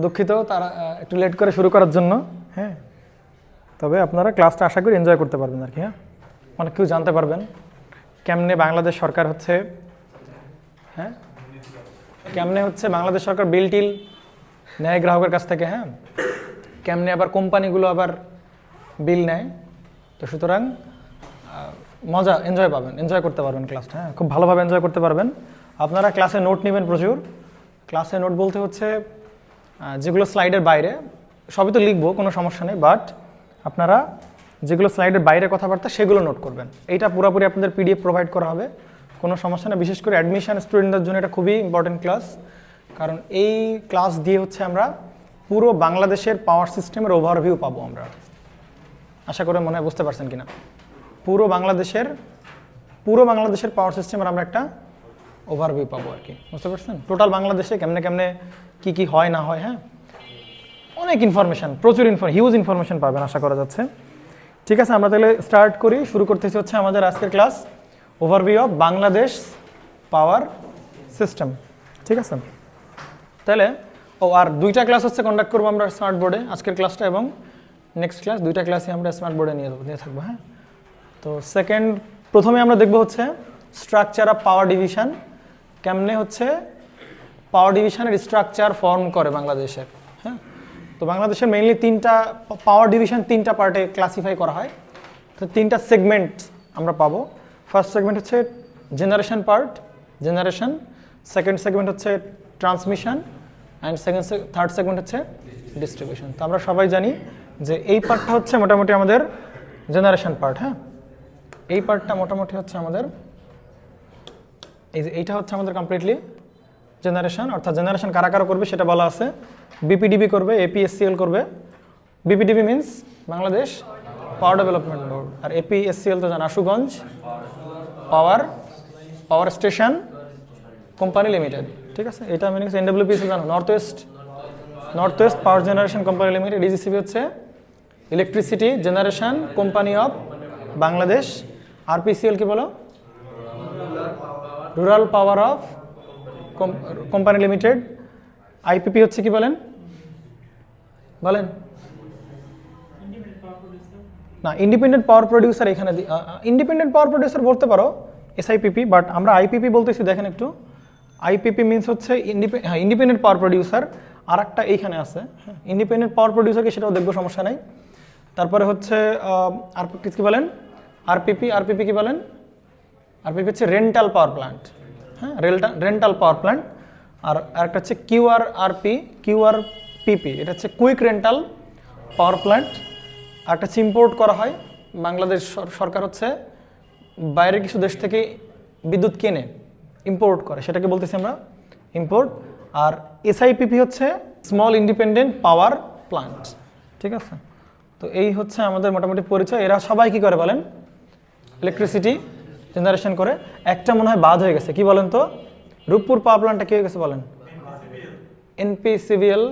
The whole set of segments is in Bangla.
দুঃখিত তারা একটু লেট করে শুরু করার জন্য। হ্যাঁ, তবে আপনারা ক্লাসটা আশা করি এনজয় করতে পারবেন আর কি। হ্যাঁ, অনেক কিছু জানতে পারবেন কেমনে বাংলাদেশ সরকার হচ্ছে, হ্যাঁ কেমনে হচ্ছে বাংলাদেশ সরকার বিল টিল নেয় গ্রাহকের কাছ থেকে। হ্যাঁ, কেমনে আবার কোম্পানিগুলো আবার বিল নেয়। তো সুতরাং মজা এনজয় করতে পারবেন ক্লাসটা। হ্যাঁ, খুব ভালোভাবে এনজয় করতে পারবেন। আপনারা ক্লাসে নোট নেবেন প্রচুর। ক্লাসে নোট বলতে হচ্ছে যেগুলো স্লাইডের বাইরে, সবই তো লিখবো, কোনো সমস্যা নেই, বাট আপনারা যেগুলো স্লাইডের বাইরে কথাবার্তা সেগুলো নোট করবেন। এইটা পুরোপুরি আপনাদের পিডিএফ প্রোভাইড করা হবে, কোনো সমস্যা নেই। বিশেষ করে অ্যাডমিশন স্টুডেন্টদের জন্য এটা খুবই ইম্পর্টেন্ট ক্লাস, কারণ এই ক্লাস দিয়ে হচ্ছে আমরা পুরো বাংলাদেশের পাওয়ার সিস্টেমের ওভারভিউ পাবো। আমরা আশা করে মনে হয় বুঝতে পারছেন কিনা। পুরো বাংলাদেশের পাওয়ার সিস্টেমের আমরা একটা ওভারভিউ পাবো আর কি, বুঝতে পারছেন? টোটাল বাংলাদেশে কেমনে কেমনে কি হয় না হয়। হ্যাঁ, অনেক ইনফরমেশন, প্রচুর হিউজ ইনফরমেশন পাবেন আশা করা যাচ্ছে। ঠিক আছে, আমরা তাহলে স্টার্ট করি। শুরু করতেছি হচ্ছে আমাদের আজকের class, overview of Bangladesh power system. ঠিক আছে, তাহলে আর দুইটা ক্লাস হচ্ছে কন্ডাক্ট করবো আমরা স্মার্ট বোর্ডে, আজকের ক্লাসটা এবং নেক্সট ক্লাস, দুইটা ক্লাসই আমরা স্মার্ট বোর্ডে নিয়ে থাকবো। হ্যাঁ, তো প্রথমে আমরা দেখবো হচ্ছে স্ট্রাকচার অফ পাওয়ার ডিভিশন, কেমনে হচ্ছে পাওয়ার ডিভিশনের স্ট্রাকচার ফর্ম করে বাংলাদেশের। হ্যাঁ, তো বাংলাদেশের মেইনলি পাওয়ার ডিভিশন তিনটা পার্টে ক্লাসিফাই করা হয়। তো তিনটা সেগমেন্ট আমরা পাবো। ফার্স্ট সেগমেন্ট হচ্ছে generation part, generation. Second segment হচ্ছে ট্রান্সমিশন, অ্যান্ড থার্ড সেগমেন্ট হচ্ছে ডিস্ট্রিবিউশন। তো আমরা সবাই জানি যে এই পার্টটা হচ্ছে মোটামুটি আমাদের জেনারেশন পার্ট। হ্যাঁ, এই পার্টটা মোটামুটি হচ্ছে আমাদের এইটা হচ্ছে আমাদের কমপ্লিটলি জেনারেশন। অর্থাৎ জেনারেশন কারা কারা করবে সেটা বলা আছে। বিপিডিবি করবে, এপিএসসিএল করবে। BPDB means Bangladesh power development board, আর এপিএসসিএল তো জান Ashuganj power station company limited. ঠিক আছে, এটা মিনিংস এনডব্লিউপিসি জানো, north west power generation company limited. DGCB হচ্ছে electricity generation company of Bangladesh. RPCL কি বলো? Rural power of company limited. IPP হচ্ছে কি বলেন না, ইন্ডিপেন্ডেন্ট পাওয়ার প্রডিউসার। এখানে ইন্ডিপেন্ডেন্ট পাওয়ার প্রডিউসার বলতে পারো এসআইপিপি, বাট আমরা আইপিপি বলতেছি। দেখেন একটু, আইপিপি মিনস হচ্ছে ইন্ডিপেন্ডেন্ট পাওয়ার প্রডিউসার। আর একটা এইখানে আছে, ইন্ডিপেন্ডেন্ট পাওয়ার প্রডিউসারকে, সেটাও দেখবো, সমস্যা নাই। তারপরে হচ্ছে আর কি বলেন? আরপিপি কি বলেন? আরপিপি হচ্ছে রেন্টাল পাওয়ার প্ল্যান্ট। হ্যাঁ, রেন্টাল পাওয়ার প্ল্যান্ট। আর একটা হচ্ছে কিউআরপিপি, এটা হচ্ছে কুইক রেন্টাল পাওয়ার প্ল্যান্ট। আর একটা হচ্ছে ইম্পোর্ট করা হয়, বাংলাদেশ সরকার হচ্ছে বাইরের কিছু দেশ থেকে বিদ্যুৎ কিনে ইম্পোর্ট করে, সেটাকে বলতেছি আমরা ইম্পোর্ট। আর এসআইপিপি হচ্ছে স্মল ইন্ডিপেন্ডেন্ট পাওয়ার প্ল্যান্ট। ঠিক আছে, তো এই হচ্ছে আমাদের মোটামুটি পরিচয়। এরা সবাই কি করে বলেন? ইলেকট্রিসিটি জেনারেশন করে। একটা মনে হয় বাদ হয়ে গেছে, কি বলেন তো? রূপপুর পাওয়ার প্ল্যান্টটা কি হয়ে গেছে বলেন? এনপিসিভিএল,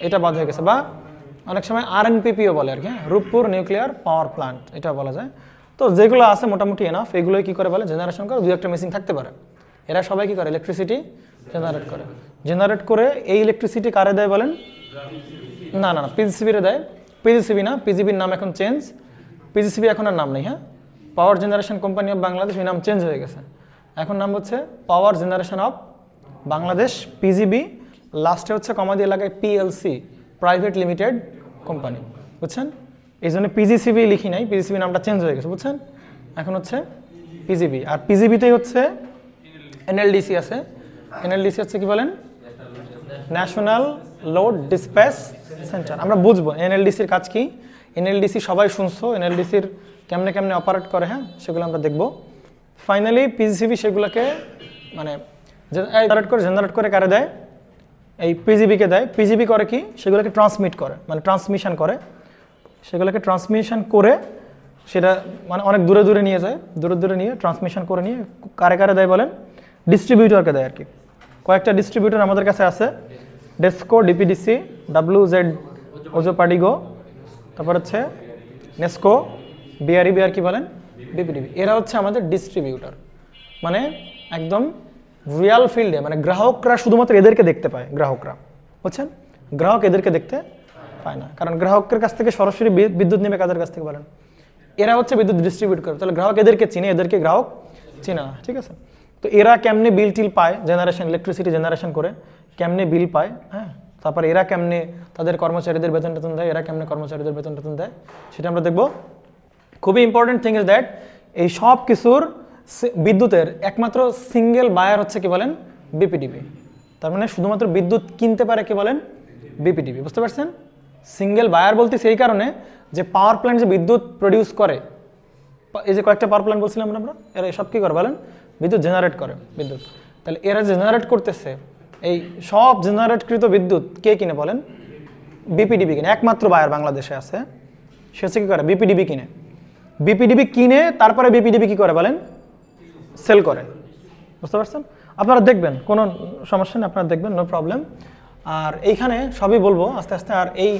এটা বাদ হয়ে গেছে, বা অনেক সময় আরএনপিপিও বলে আর কি। রূপপুর নিউক্লিয়ার পাওয়ার প্ল্যান্ট এটা বলা যায়। তো যেগুলো আছে মোটামুটি এনাফ, এগুলোই কি করে বলে? জেনারেশন করে। দুই একটা মিসিং থাকতে পারে। এরা সবাই কি করে? ইলেকট্রিসিটি জেনারেট করে। এই ইলেকট্রিসিটি কারে দেয় বলেন? না, পিজিসিবিরে দেয়। পিজিসিবি না, পিজিবির নাম এখন চেঞ্জ। পিজিসিবি এখন আর নাম নেই। হ্যাঁ, পাওয়ার জেনারেশন কোম্পানি অফ বাংলাদেশ, এই নাম চেঞ্জ হয়ে গেছে। এখন নাম হচ্ছে পাওয়ার জেনারেশন অফ বাংলাদেশ, পিজিবি। লাস্টে হচ্ছে কমাদি এলাকায় পিএলসি, প্রাইভেট লিমিটেড কোম্পানি। বুঝছেন? এই জন্য পিজিসিবি লিখি নাই, পিজিসিবি নামটা চেঞ্জ হয়ে গেছে। বুঝছেন? এখন হচ্ছে পিজিবি। আর পিজিবিতেই হচ্ছে এনএলডিসি আছে। এনএলডিসি হচ্ছে কি বলেন? National load dispatch centre. আমরা বুঝবো এনএলডিসির কাজ কি। এনএলডিসি সবাই শুনছো, এনএলডিসির কেমনে অপারেট করে। হ্যাঁ, সেগুলো আমরা দেখবো। ফাইনালি পিজিসিবি সেগুলোকে মানে জেনারেট করে কারে দেয়? এই পিজিবিকে দেয়। পিজিবি করে কি? সেগুলোকে ট্রান্সমিট করে, মানে ট্রান্সমিশন করে। সেগুলোকে ট্রান্সমিশন করে সেটা মানে অনেক দূরে নিয়ে যায়, দূরে নিয়ে ট্রান্সমিশন করে নিয়ে কারে দেয় বলেন? ডিস্ট্রিবিউটরকে দেয় আর কি। কয়েকটা ডিস্ট্রিবিউটর আমাদের কাছে আছে, ডেসকো, ডিপিডিসি, WZ ওজোপাডিগো, তারপর হচ্ছে নেসকো, বিআর কি বলেন? বিপিডিবি। এরা হচ্ছে আমাদের ডিস্ট্রিবিউটর, মানে একদম রিয়াল ফিল্ডে, মানে গ্রাহকরা শুধুমাত্র এদেরকে দেখতে পায় গ্রাহকরা। বুঝছেন? গ্রাহক এদেরকে দেখতে পায় না, কারণ গ্রাহকের কাছ থেকে সরাসরি বিদ্যুৎ নেবে কাদের কাছ থেকে বলেন? এরা হচ্ছে বিদ্যুৎ ডিস্ট্রিবিউট করে, তাহলে গ্রাহক এদেরকে চিনে, এদেরকে গ্রাহক চিনে না, ঠিক আছে? তো এরা কেমনে বিল টিল পায়, জেনারেশন ইলেকট্রিসিটি জেনারেশন করে কেমনে বিল পায়, হ্যাঁ, তারপর এরা কেমনে তাদের কর্মচারীদের বেতন টেতন দেয়, এরা কেমনে কর্মচারীদের বেতন টেতন দেয়, সেটা আমরা দেখব। খুবই ইম্পর্টেন্ট থিং ইজ দ্যাট এই সব কিছুর বিদ্যুতের একমাত্র সিঙ্গেল বায়ার হচ্ছে কি বলেন? বিপিডিবি। তার মানে শুধুমাত্র বিদ্যুৎ কিনতে পারে কি বলেন? বিপিডিবি। বুঝতে পারছেন? সিঙ্গেল বায়ার বলতে সেই কারণে যে পাওয়ার প্ল্যান্ট যে বিদ্যুৎ প্রডিউস করে, এই যে কয়েকটা পাওয়ার প্ল্যান্ট বলছিলাম আমরা, এরা সব কি করে বলেন? বিদ্যুৎ জেনারেট করে বিদ্যুৎ। তাহলে এরা জেনারেট করতেছে, এই সব জেনারেটকৃত বিদ্যুৎ কে কিনে বলেন? বিপিডিবি কিনে। একমাত্র বায়ার বাংলাদেশে আছে, সে হচ্ছে কি করে? বিপিডিবি কিনে। বিপিডিবি কিনে তারপরে বিপিডিবি কি করে বলেন? সেল করে। বুঝতে পারছেন? আপনারা দেখবেন, কোনো সমস্যা নেই, আপনারা দেখবেন, নো প্রবলেম। আর এইখানে সবই বলবো আস্তে আস্তে। আর এই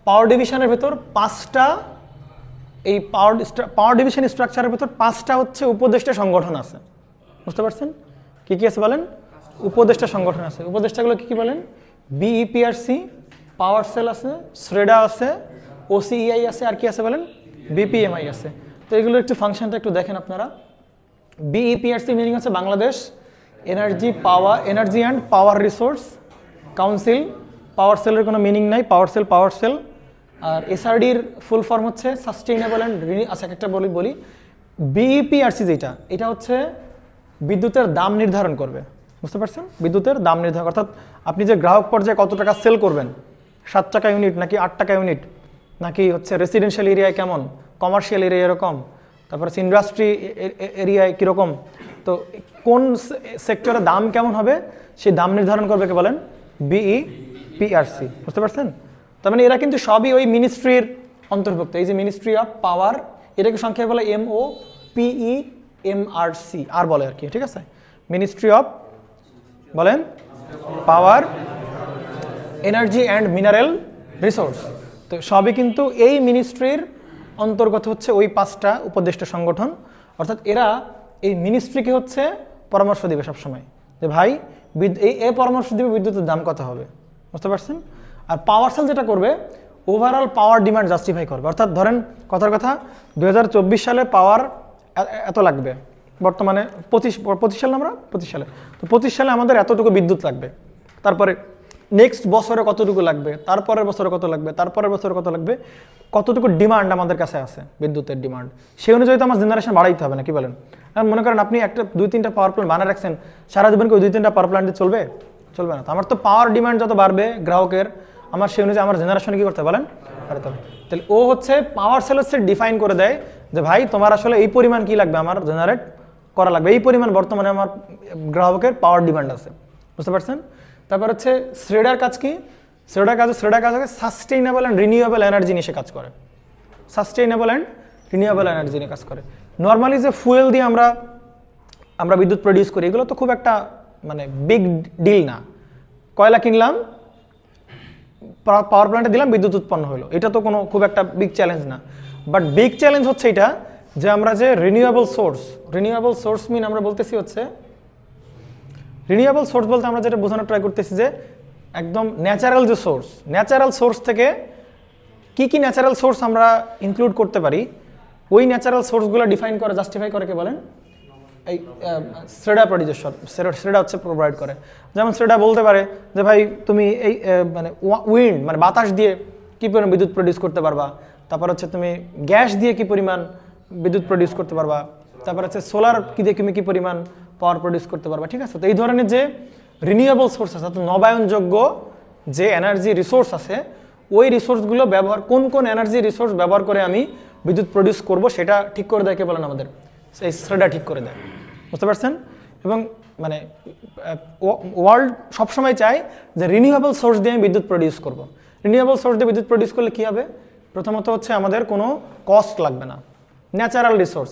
পাওয়ার ডিভিশনের ভেতর 5টা, এই পাওয়ার ডিভিশন স্ট্রাকচারের ভেতর 5টা হচ্ছে উপদেষ্টা সংগঠন আছে। বুঝতে পারছেন? কি কি আছে বলেন? উপদেষ্টা সংগঠন আছে। উপদেষ্টাগুলো কি কি বলেন? বিইপিআরসি, পাওয়ার সেল আছে, শ্রেডা আছে, ওসিইআই আছে, আর কি আছে বলেন? বিপিএমআই আছে। তো এগুলো একটু ফাংশনটা একটু দেখেন আপনারা। বিইপিআরসি মিনিং হচ্ছে Bangladesh energy and power resource council. Power সেলের কোনো মিনিং নাই, পাওয়ার সেল। আর এসআরডির ফুল ফর্ম হচ্ছে সাস্টেইনেবল অ্যান্ড আচ্ছা একটা বলি বিইপিআরসি যেটা, এটা হচ্ছে বিদ্যুতের দাম নির্ধারণ করবে। বুঝতে পারছেন? বিদ্যুতের দাম নির্ধারণ, অর্থাৎ আপনি যে গ্রাহক পর্যায়ে কত টাকা সেল করবেন, 7 টাকা ইউনিট নাকি 8 টাকা ইউনিট, নাকি হচ্ছে রেসিডেন্সিয়াল এরিয়ায় কেমন, কমার্শিয়াল এরিয়া এরকম, তারপর হচ্ছে ইন্ডাস্ট্রি এরিয়ায় কীরকম, তো কোন সেক্টরে দাম কেমন হবে সেই দাম নির্ধারণ করবে কে বলেন? বিইপিআরসি। বুঝতে পারছেন? তার মানে এরা কিন্তু সবই ওই মিনিস্ট্রির অন্তর্ভুক্ত। এই যে মিনিস্ট্রি অফ পাওয়ার, এটাকে সংক্ষেপে বলে MOPEMRC আর বলে আর কি, ঠিক আছে? মিনিস্ট্রি অফ বলেন পাওয়ার, এনার্জি অ্যান্ড মিনারেল রিসোর্স। তো সবই কিন্তু এই মিনিস্ট্রির অন্তর্গত হচ্ছে ওই 5টা উপদেষ্টা সংগঠন। অর্থাৎ এরা এই মিনিস্ট্রিকে হচ্ছে পরামর্শ দিবে সবসময় যে ভাই এই পরামর্শ দিবে বিদ্যুতের দাম কত হবে। বুঝতে পারছেন? আর পাওয়ার সেল যেটা করবে, ওভারঅল পাওয়ার ডিমান্ড জাস্টিফাই করবে। অর্থাৎ ধরেন কথার কথা 2024 সালে পাওয়ার এত লাগবে, বর্তমানে 25 সালে আমরা 25 সালে, তো 25 সালে আমাদের এতটুকু বিদ্যুৎ লাগবে। তারপরে নেক্সট বছরে কতটুকু লাগবে, তারপরের বছরে কত লাগবে, তারপরের বছরে কত লাগবে, কতটুকু ডিমান্ড আমাদের কাছে আছে বিদ্যুতের ডিমান্ড, সেই অনুযায়ী তো আমার জেনারেশন বাড়াইতে হবে নাকি বলেন? কারণ মনে করেন আপনি একটা 2-3টা পাওয়ার প্ল্যান্ট বানিয়ে রাখছেন, সারা জীবন কি ওই 2-3টা পাওয়ার প্ল্যান্টে চলবে? চলবে না। তো আমার তো পাওয়ার ডিমান্ড যত বাড়বে গ্রাহকের, আমার সেই অনুযায়ী আমার জেনারেশনে কী করতে বলেন? বাড়াতে হবে। তাহলে ও হচ্ছে পাওয়ার সেল হচ্ছে ডিফাইন করে দেয় যে ভাই তোমার আসলে এই পরিমাণ কি লাগবে, আমার জেনারেট করা লাগবে, এই পরিমাণ বর্তমানে আমার গ্রাহকের পাওয়ার ডিমান্ড আছে। বুঝতে পারছেন? তারপর হচ্ছে শ্রেডার কাজ কি? শ্রেডার কাজ সাস্টেইনেবল অ্যান্ড রিনিউয়েবল এনার্জি নিয়ে কাজ করে। সাস্টেইনেবল অ্যান্ড রিনিউয়েবল এনার্জি নিয়ে কাজ করে। নর্মালি যে ফুয়েল দিয়ে আমরা বিদ্যুৎ প্রডিউস করি, এগুলো তো খুব একটা মানে বিগ ডিল না। কয়লা কিনলাম, পাওয়ার প্ল্যান্টে দিলাম, বিদ্যুৎ উৎপন্ন হলো, এটা তো কোনো খুব একটা বিগ চ্যালেঞ্জ না। বাট বিগ চ্যালেঞ্জ হচ্ছে এটা যে আমরা যে রিনিউয়েবল সোর্স মিন আমরা বলতেছি হচ্ছে রিনিউয়েবল সোর্স বলতে আমরা যেটা বোঝানোর ট্রাই করতেছি যে একদম ন্যাচারাল যে সোর্স, ন্যাচারাল সোর্স থেকে কি কি ন্যাচারাল সোর্স আমরা ইনক্লুড করতে পারি, ওই ন্যাচারাল সোর্সগুলো ডিফাইন করে জাস্টিফাই করে কে বলেন? এই শ্রেডা শ্রেডা হচ্ছে প্রোভাইড করে। যেমন শ্রেডা বলতে পারে যে ভাই তুমি এই মানে উইন্ড মানে বাতাস দিয়ে কী পরিমাণ বিদ্যুৎ প্রডিউস করতে পারবা, তারপর হচ্ছে তুমি গ্যাস দিয়ে কী পরিমাণ বিদ্যুৎ প্রডিউস করতে পারবা, তারপর হচ্ছে সোলার কি দিয়ে তুমি কী পরিমাণ পাওয়ার প্রডিউস করতে পারবা। ঠিক আছে? তো এই ধরনের যে রিনিউয়েবল সোর্স আছে, অর্থাৎ নবায়নযোগ্য যে এনার্জি রিসোর্স আছে, ওই রিসোর্সগুলো ব্যবহার, কোন কোন এনার্জি রিসোর্স ব্যবহার করে আমি বিদ্যুৎ প্রডিউস করব সেটা ঠিক করে দেয় কে বলেন? আমাদের এই শ্রেডা ঠিক করে দেয়। বুঝতে পারছেন? এবং মানে ওয়ার্ল্ড সবসময় চায় যে রিনিউয়েবল সোর্স দিয়ে আমি বিদ্যুৎ প্রডিউস করব। রিনিউয়েবল সোর্স দিয়ে বিদ্যুৎ প্রডিউস করলে কী হবে? প্রথমত হচ্ছে আমাদের কোনো কস্ট লাগবে না। ন্যাচারাল রিসোর্স,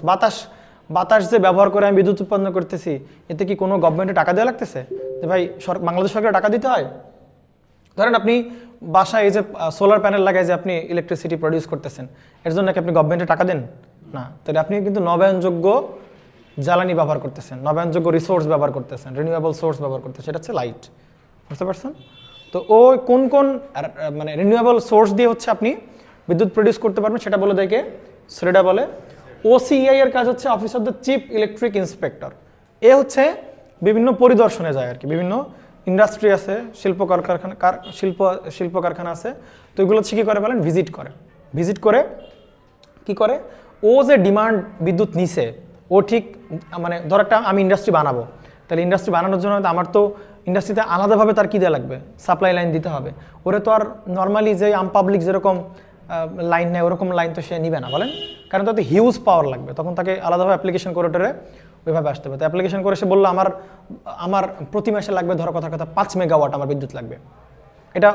বাতাস যে ব্যবহার করে আমি বিদ্যুৎ উৎপন্ন করতেছি, এতে কি কোনো গভর্নমেন্টে টাকা দেওয়া লাগতেছে যে ভাই বাংলাদেশ সরকার টাকা দিতে হয়? ধরেন আপনি বাসায় এই যে সোলার প্যানেল লাগায় যে আপনি ইলেকট্রিসিটি প্রডিউস করতেছেন, এর জন্য কি আপনি গভর্নমেন্টে টাকা দেন? না। তাহলে আপনি কিন্তু নবায়নযোগ্য জ্বালানি ব্যবহার করতেছেন, নবায়নযোগ্য রিসোর্স ব্যবহার করতেছেন, রিনিউয়েবল সোর্স ব্যবহার করতেছেন, সেটা হচ্ছে লাইট। বুঝতে পারছেন? তো ও কোন কোন মানে রিনিউয়েবল সোর্স দিয়ে হচ্ছে আপনি বিদ্যুৎ প্রডিউস করতে পারবেন সেটা বলে দেয় কে? সেটা বলে ওসিআই এর কাজ হচ্ছে office of the chief electric inspector. এ হচ্ছে বিভিন্ন পরিদর্শনে যায় আর কি, বিভিন্ন ইন্ডাস্ট্রি আছে, শিল্প কারখানা আছে, তো এগুলো হচ্ছে কী করে বলেন, ভিজিট করে কি করে, ও যে ডিমান্ড বিদ্যুৎ নিছে ও ঠিক মানে ধর একটা আমি ইন্ডাস্ট্রি বানাবো, তাহলে ইন্ডাস্ট্রি বানানোর জন্য আমার তো ইন্ডাস্ট্রিতে আলাদাভাবে তার কী দেওয়া লাগবে, সাপ্লাই লাইন দিতে হবে। ওরে তো আর নর্মালি যে পাবলিক যেরকম লাইন নেয় ওরকম লাইন তো সে নিবে না বলেন, কারণ তাতে হিউজ পাওয়ার লাগবে, তখন তাকে আলাদাভাবে অ্যাপ্লিকেশন করে টোরে ওইভাবে আসতে হবে। তো অ্যাপ্লিকেশন করে সে বললো আমার প্রতি মাসে লাগবে ধরো কথা 5 মেগাওয়াট আমার বিদ্যুৎ লাগবে। এটা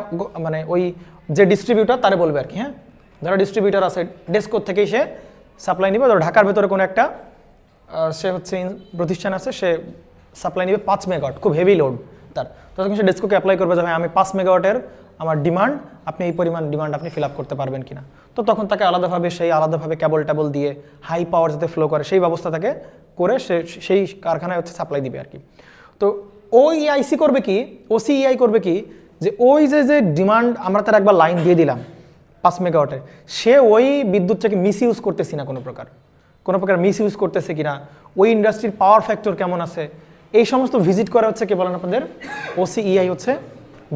মানে ওই যে ডিস্ট্রিবিউটার তারে বলবে আর কি, হ্যাঁ, যারা ডিস্ট্রিবিউটার আছে ডেস্কোর থেকেই সে সাপ্লাই নিবে। ধরো ঢাকার ভেতরে কোনো একটা সে হচ্ছে প্রতিষ্ঠান আছে, সে সাপ্লাই নিবে 5 মেগাওয়াট, খুব হেভি লোড তার, তখন সে ডেস্কোকে অ্যাপ্লাই করবে যে ভাই আমি 5 মেগাওয়াটের আমার ডিমান্ড, আপনি এই পরিমাণ ডিমান্ড আপনি ফিল আপ করতে পারবেন কিনা। তো তখন তাকে আলাদাভাবে কেবল দিয়ে হাই পাওয়ার যাতে ফ্লো করে সেই ব্যবস্থা তাকে করে সেই কারখানায় হচ্ছে সাপ্লাই দিবে আর কি। তো ওইআইসি করবে কি, ওসিআই করবে কি, যে ওই যে ডিমান্ড আমরা তার একবার লাইন দিয়ে দিলাম 5 মেগাওয়াটের, সে ওই বিদ্যুৎটাকে মিস ইউজ করতেছি না কোনো প্রকার মিস ইউজ করতেছে কিনা, ওই ইন্ডাস্ট্রির পাওয়ার ফ্যাক্টর কেমন আছে, এই সমস্ত ভিজিট করে হচ্ছে কে বলেন আপনাদের, ওসিআই হচ্ছে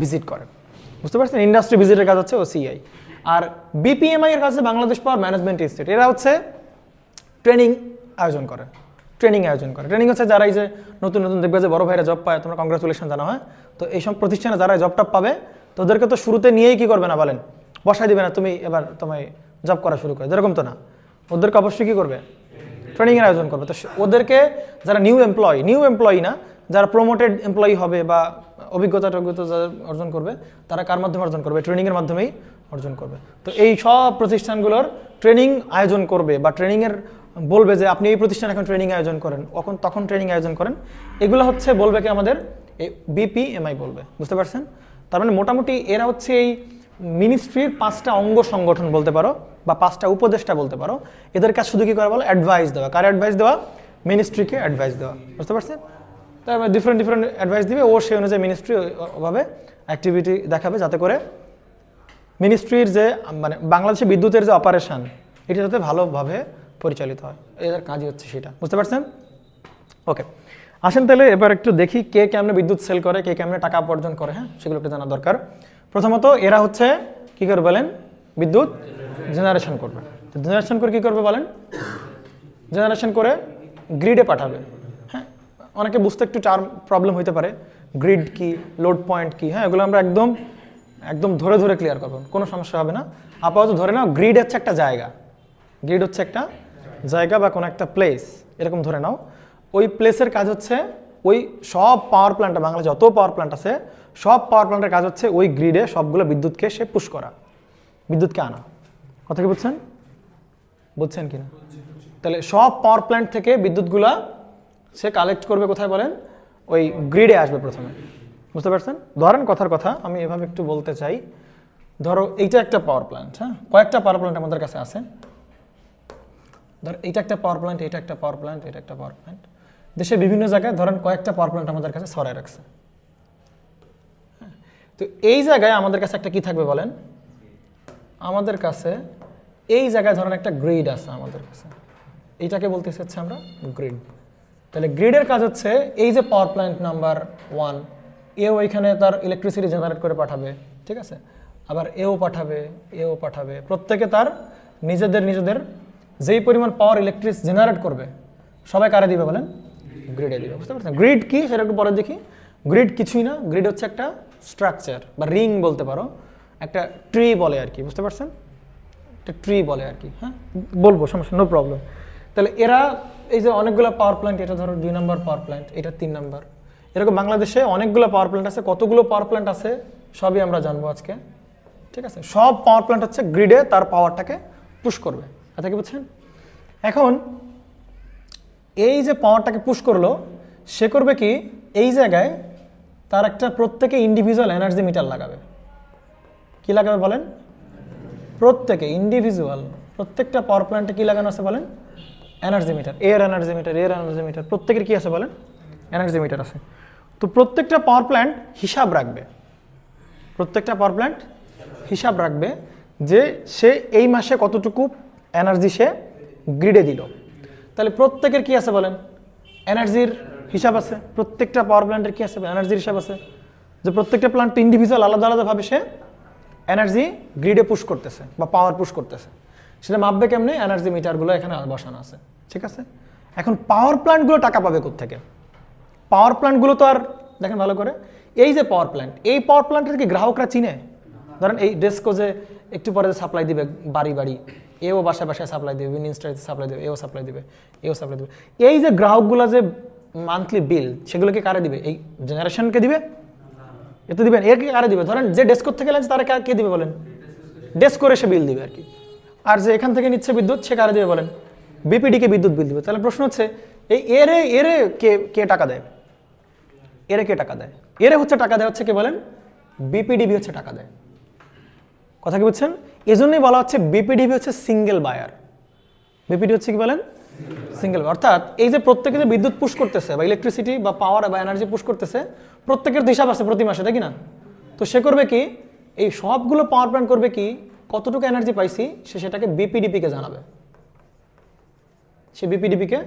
ভিজিট করে, বুঝতে পারছেন? ইন্ডাস্ট্রি ভিজিটের কাজ হচ্ছে ওসিআই। আর বিপিএমআই এর কাছে বাংলাদেশ পাওয়ার ম্যানেজমেন্ট ইনস্টিটিউট, এরা হচ্ছে ট্রেনিং আয়োজন করে। ট্রেনিং হচ্ছে যারা এই যে নতুন দেখবে যে বড় ভাইরা জব পায়, তোমরা কংগ্রাচুলেশন জানা হয়, তো এইসব প্রতিষ্ঠানে যারা জবটা পাবে তোদেরকে তো শুরুতে নিয়েই কি করবে না বলেন, বসাই দিবে না তুমি এবার তোমায় জব করা শুরু করে, যেরকম তো না, ওদেরকে অবশ্যই কী করবে, ট্রেনিংয়ের আয়োজন করবে। তো ওদেরকে যারা নিউ এমপ্লয়ি না, যারা প্রমোটেড এমপ্লয়ি হবে বা অভিজ্ঞতা যারা অর্জন করবে, তারা কার মাধ্যমে অর্জন করবে, ট্রেনিংয়ের মাধ্যমেই অর্জন করবে। তো এই সব প্রতিষ্ঠানগুলোর ট্রেনিং আয়োজন করবে বা ট্রেনিংয়ের বলবে যে আপনি এই প্রতিষ্ঠানে এখন ট্রেনিং আয়োজন করেন, তখন ট্রেনিং আয়োজন করেন, এগুলো হচ্ছে বলবে কি আমাদের এই বিপিএমআই বলবে, বুঝতে পারছেন? তার মানে মোটামুটি এরা হচ্ছে এই মিনিস্ট্রির 5টা অঙ্গ সংগঠন বলতে পারো বা 5টা উপদেষ্টা বলতে পারো। এদের কাজ শুধু কি করা বলো, অ্যাডভাইস দেওয়া। কার অ্যাডভাইস দেওয়া? মিনিস্ট্রিকে অ্যাডভাইস দেওয়া, বুঝতে পারছেন? তারপরে ডিফারেন্ট অ্যাডভাইস দিবে, ও সেই অনুযায়ী মিনিস্ট্রি ওভাবে অ্যাক্টিভিটি দেখাবে যাতে করে মিনিস্ট্রির যে মানে বাংলাদেশে বিদ্যুতের যে অপারেশন এটা যাতে ভালোভাবে পরিচালিত হয়, এদের কাজই হচ্ছে সেটা, বুঝতে পারছেন? ওকে, আসেন তাহলে এবার একটু দেখি কে কেমনে বিদ্যুৎ সেল করে, কে কেমনে টাকা উপার্জন করে, হ্যাঁ, সেগুলো একটু জানা দরকার। প্রথমত এরা হচ্ছে কি করে বলেন, বিদ্যুৎ জেনারেশন করবে। জেনারেশন করে কি করবে বলেন, জেনারেশন করে গ্রিডে পাঠাবে। হ্যাঁ, অনেকে বুঝতে একটু প্রবলেম হইতে পারে, গ্রিড কি, লোড পয়েন্ট কি, হ্যাঁ, এগুলো আমরা একদম ধরে ক্লিয়ার করবো, কোনো সমস্যা হবে না। আপাতত ধরে নাও গ্রিড হচ্ছে একটা জায়গা বা কোনো একটা প্লেস, এরকম ধরে নাও। ওই প্লেসের কাজ হচ্ছে ওই সব পাওয়ার প্ল্যান্ট, বাংলাদেশে যত পাওয়ার প্ল্যান্ট আছে সব পাওয়ার প্ল্যান্টের কাজ হচ্ছে ওই গ্রিডে সবগুলো বিদ্যুৎকে সে পুশ করা, বিদ্যুৎকে আনা। কথা কি বুঝছেন কিনা? তাহলে সব পাওয়ার প্ল্যান্ট থেকে বিদ্যুৎগুলা সে কালেক্ট করবে কোথায় বলেন, ওই গ্রিডে আসবে প্রথমে, বুঝতে পারছেন? ধরেন কথার কথা আমি এভাবে একটু বলতে চাই, ধরো এইটা একটা পাওয়ার প্ল্যান্ট, হ্যাঁ, কয়েকটা পাওয়ার প্ল্যান্ট আমাদের কাছে আছে। ধর এইটা একটা পাওয়ার প্ল্যান্ট, এটা একটা পাওয়ার প্ল্যান্ট, এটা একটা পাওয়ার প্ল্যান্ট, দেশের বিভিন্ন জায়গায় ধরেন কয়েকটা পাওয়ার প্ল্যান্ট আমাদের কাছে ছড়ায় রাখছে। তো এই জায়গায় আমাদের কাছে একটা কি থাকবে বলেন, আমাদের কাছে এই জায়গায় ধরেন একটা গ্রিড আছে আমাদের কাছে, এইটাকে বলতেছি হচ্ছে আমরা গ্রিড। তাহলে গ্রিডের কাজ হচ্ছে এই যে পাওয়ার প্ল্যান্ট নাম্বার 1, এও এখানে তার ইলেকট্রিসিটি জেনারেট করে পাঠাবে, ঠিক আছে, আবার এও পাঠাবে, প্রত্যেকে তার নিজেদের যেই পরিমাণ পাওয়ার ইলেকট্রিক জেনারেট করবে সবাই কারে দিবে বলেন, গ্রিডে দিবে, বুঝতে পারছেন? গ্রিড কি সেটা একটু পরে দেখি। গ্রিড কিছুই না, গ্রিড হচ্ছে একটা স্ট্রাকচার বা রিং বলতে পারো, একটা ট্রি বলে আর কি, বুঝতে পারছেন? একটা ট্রি বলে আর কি, হ্যাঁ, বলবো, সমস্যা, নো প্রবলেম। তাহলে এরা এই যে অনেকগুলো পাওয়ার প্ল্যান্ট, এটা ধরো 2 নম্বর পাওয়ার প্ল্যান্ট, এটা 3 নম্বর, এরকম বাংলাদেশে অনেকগুলো পাওয়ার প্ল্যান্ট আছে। কতগুলো পাওয়ার প্ল্যান্ট আছে সবই আমরা জানবো আজকে, ঠিক আছে? সব পাওয়ার প্ল্যান্ট হচ্ছে গ্রিডে তার পাওয়ারটাকে পুশ করবে, কথা কি বুঝছেন? এখন এই যে পাওয়ারটাকে পুশ করলো, সে করবে কি, এই জায়গায় তার একটা প্রত্যেকে ইন্ডিভিজুয়াল এনার্জি মিটার লাগাবে। কি লাগাবে বলেন, প্রত্যেকটা পাওয়ার প্ল্যান্টে কি লাগানো আছে বলেন, এনার্জি মিটার, এর এনার্জি মিটার, প্রত্যেকের কি আছে বলেন, এনার্জি মিটার আছে। তো প্রত্যেকটা পাওয়ার প্ল্যান্ট হিসাব রাখবে প্রত্যেকটা পাওয়ার প্ল্যান্ট হিসাব রাখবে যে সে এই মাসে কতটুকু এনার্জি সে গ্রিডে দিল। তাহলে প্রত্যেকের কি আছে বলেন, এনার্জির হিসাব আছে। প্রত্যেকটা পাওয়ার প্ল্যান্টের কি আছে, এনার্জির হিসাব আছে, যে প্রত্যেকটা প্ল্যান্ট ইন্ডিভিজুয়াল আলাদা আলাদাভাবে সে এনার্জি গ্রিডে পুশ করতেছে বা পাওয়ার পুশ করতেছে। সেটা মাপবে কেমনে, এনার্জি মিটারগুলো এখানে বসানো আছে, ঠিক আছে। এখন পাওয়ার প্ল্যান্টগুলো টাকা পাবে কোত্থেকে? পাওয়ার প্ল্যান্টগুলো তো আর দেখেন ভালো করে, এই যে পাওয়ার প্ল্যান্ট, এই পাওয়ার প্ল্যান্টের কি গ্রাহকরা চিনে? ধরেন এই ডেস্কো যে একটু পরে সাপ্লাই দিবে বাড়ি বাড়ি, এও বাসায় বাসায় সাপ্লাই দেবে, ইনস্টাতে সাপ্লাই দেবে, এও সাপ্লাই দেবে, এও সাপ্লাই দেবে। এই যে গ্রাহকগুলো যে মান্থলি বিল, সেগুলোকে কারে দিবে? এই জেনারেশনকে দিবে? এতে দিবেন, এর কি কারে দিবে? ধরেন যে ডেস্কোর থেকে লাগছে তারা কে দিবে বলেন? ডেস্ক করে সে বিল দিবে আর কি। আর যে এখান থেকে নিচ্ছে বিদ্যুৎ, সে কারে দিবে বলেন? বিপিডিকে বিদ্যুৎ বিল দিবে। তাহলে প্রশ্ন হচ্ছে এই এরে কে টাকা দেয়? এরে কে টাকা দেয়? এরে হচ্ছে টাকা দেয় হচ্ছে কে বলেন? বিপিডিবি হচ্ছে টাকা দেয়। কথা কি বুঝছেন? এজন্যই বলা হচ্ছে বিপিডিবি হচ্ছে সিঙ্গেল বায়ার। বিপিডি হচ্ছে কি বলেন? সিঙ্গেল। অর্থাৎ এই যে প্রত্যেকে যে বিদ্যুৎ পুশ করতেছে বা ইলেকট্রিসিটি বা পাওয়ার বা এনার্জি পুশ করতেছে, প্রত্যেকের হিসাব আছে প্রতি মাসে, তাই কি না? তো সে করবে কি, এই সবগুলো পাওয়ার প্ল্যান্ট করবে কি, কতটুকু এনার্জি পাইছি সে সেটাকে বিপিডিপিকে জানাবে। সে বিপিডিপিকে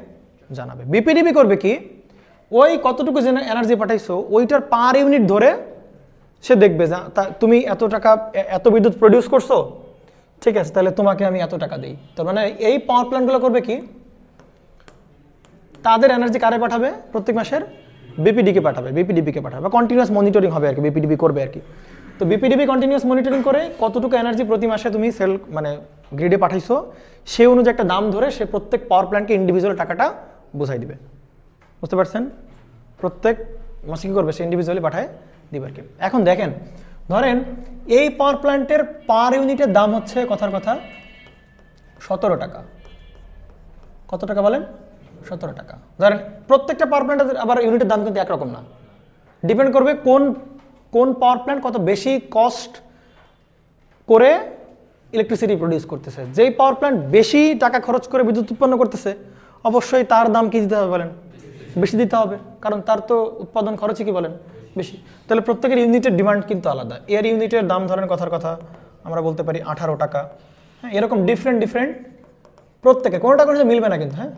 জানাবে। বিপিডিপি করবে কি, ওই কতটুকু এনার্জি পাঠাইছো ওইটার পার ইউনিট ধরে সে দেখবে যে তুমি এত টাকা এত বিদ্যুৎ প্রডিউস করছো, ঠিক আছে, তাহলে তোমাকে আমি এত টাকা দিই। তার মানে এই পাওয়ার প্ল্যান্টগুলো করবে কি, তাদের এনার্জি কারে পাঠাবে? প্রত্যেক মাসের বিপিডিকে পাঠাবে, বিপিডিপিকে পাঠাবে, বা কন্টিনিউয়াস মনিটরিং হবে আর কি, বিপিডিপি করবে আর কি। তো বিপিডিপি কন্টিনিউয়াস মনিটরিং করে কতটুকু এনার্জি প্রতি মাসে তুমি সেল মানে গ্রিডে পাঠাইছো, সেই অনুযায়ী একটা দাম ধরে সে প্রত্যেক পাওয়ার প্ল্যান্টকে ইন্ডিভিজুয়াল টাকাটা বোঝাই দিবে। বুঝতে পারছেন? প্রত্যেক মাসে কী করবে, সে ইন্ডিভিজুয়ালি পাঠায় দিবে আর কি। এখন দেখেন, ধরেন এই পাওয়ার প্ল্যান্টের পার ইউনিটের দাম হচ্ছে কথার কথা 17 টাকা। কত টাকা বলেন? 17 টাকা। ধরেন প্রত্যেকটা পাওয়ার প্ল্যান্টের আবার ইউনিটের দাম কিন্তু একরকম না, ডিপেন্ড করবে কোন পাওয়ার প্ল্যান্ট কত বেশি কস্ট করে ইলেকট্রিসিটি প্রডিউস করতেছে। যেই পাওয়ার প্ল্যান্ট বেশি টাকা খরচ করে বিদ্যুৎ উৎপন্ন করতেছে, অবশ্যই তার দাম কি দিতে হবে বলেন? বেশি দিতে হবে, কারণ তার তো উৎপাদন খরচই কি বলেন? বেশি। তাহলে প্রত্যেকের ইউনিটের ডিমান্ড কিন্তু আলাদা। এর ইউনিটের দাম ধরেন কথার কথা আমরা বলতে পারি 18 টাকা। হ্যাঁ, এরকম ডিফারেন্ট প্রত্যেকের কোনোটা কোনো মিলবে না কিন্তু। হ্যাঁ,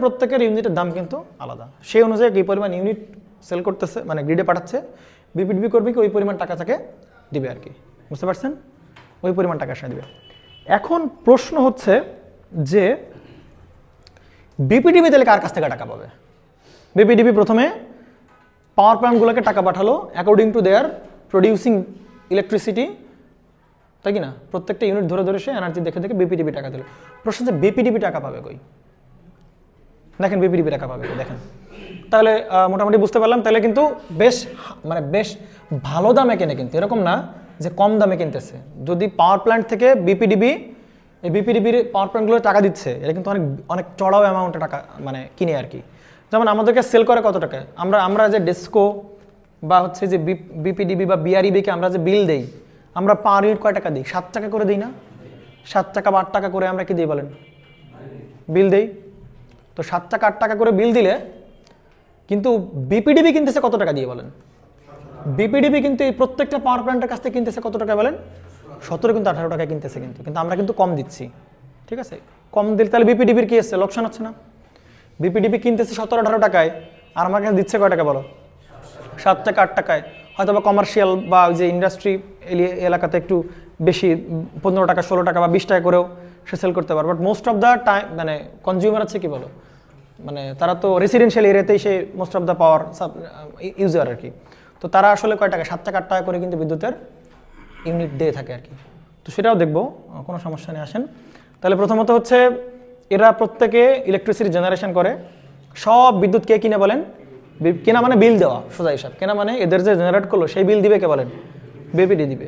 প্রত্যেকের ইউনিটের দাম কিন্তু আলাদা। সেই অনুযায়ী কী পরিমাণ ইউনিট সেল করতেছে মানে গ্রিডে পাঠাচ্ছে, বিপিডিবি করবে কি ওই পরিমাণ টাকা তাকে দিবে আর কি। বুঝতে পারছেন? ওই পরিমাণ টাকা সে দিবে। এখন প্রশ্ন হচ্ছে যে বিপিডিবি তাহলে কার কাছ থেকে টাকা পাবে? বিপিডিবি প্রথমে পাওয়ার প্ল্যান্টগুলোকে টাকা পাঠালো according to their producing electricity, তাই কি না? প্রত্যেকটা ইউনিট ধরে ধরে সে এনার্জি দেখে দেখে বিপিডিবি টাকা দিল। প্রশ্ন হচ্ছে বিপিডিবি টাকা পাবে কই? দেখেন বিপিডিবি টাকা পাবে দেখেন। তাহলে মোটামুটি বুঝতে পারলাম, তাহলে কিন্তু বেশ ভালো দামে কেনে, কিন্তু এরকম না যে কম দামে কিনতেছে। যদি পাওয়ার প্ল্যান্ট থেকে এই বিপিডিবির পাওয়ার প্ল্যান্টগুলো টাকা দিচ্ছে, এটা কিন্তু অনেক চড়াও অ্যামাউন্টে টাকা মানে কিনে আর কি। যেমন আমাদেরকে সেল করে কত টাকা, আমরা যে ডেস্কো বা হচ্ছে যে বিপিডিবি বা বিআরইবিকে আমরা যে বিল দেই, আমরা পার ইউনিট কয় টাকা দিই? 7 টাকা করে দিই না? 7 টাকা বা 8 টাকা করে আমরা কি দিই বলেন? বিল দেই। তো 7 টাকা 8 টাকা করে বিল দিলে কিন্তু বিপিডিবি কিনতেছে কত টাকা দিয়ে বলেন? বিপিডিবি কিন্তু এই প্রত্যেকটা পাওয়ার প্ল্যান্টের কাছ থেকে কিনতেছে কত টাকা বলেন? 17 কিন্তু 18 টাকায় কিনতেছে কিন্তু আমরা কিন্তু কম দিচ্ছি, ঠিক আছে? কম দিলে তাহলে বিপিডিবির কি হচ্ছে? লোকসান হচ্ছে না? বিপিডিবি কিনতেছে 17-18 টাকায়, আর আমার কাছে দিচ্ছে কয় টাকা বলো? 7 টাকা 8 টাকায়। হয়তো বা কমার্শিয়াল বা যে ইন্ডাস্ট্রি এলাকাতে একটু বেশি 15 টাকা 16 টাকা বা 20 টাকা করেও সে সেল করতে পারে। But most of the time মানে কনজিউমার আছে কি বলো, মানে তারা তো রেসিডেন্সিয়াল এরিয়াতেই সে most of the power user আর কি। তো তারা আসলে কয় টাকা? 7 টাকা 8 টাকা করে কিন্তু বিদ্যুতের ইউনিট দিয়ে থাকে আর কি। তো সেটাও দেখবো, কোনো সমস্যা নেই। আসেন তাহলে প্রথমত হচ্ছে এরা প্রত্যেকে ইলেকট্রিসিটি জেনারেশন করে, সব বিদ্যুৎ কে কিনে বলেন? কেনা মানে বিল দেওয়া, সোজা হিসাব। কেনা মানে এদের যে জেনারেট করলো সেই বিল দিবে কে বলেন? বিপিডি দিবে,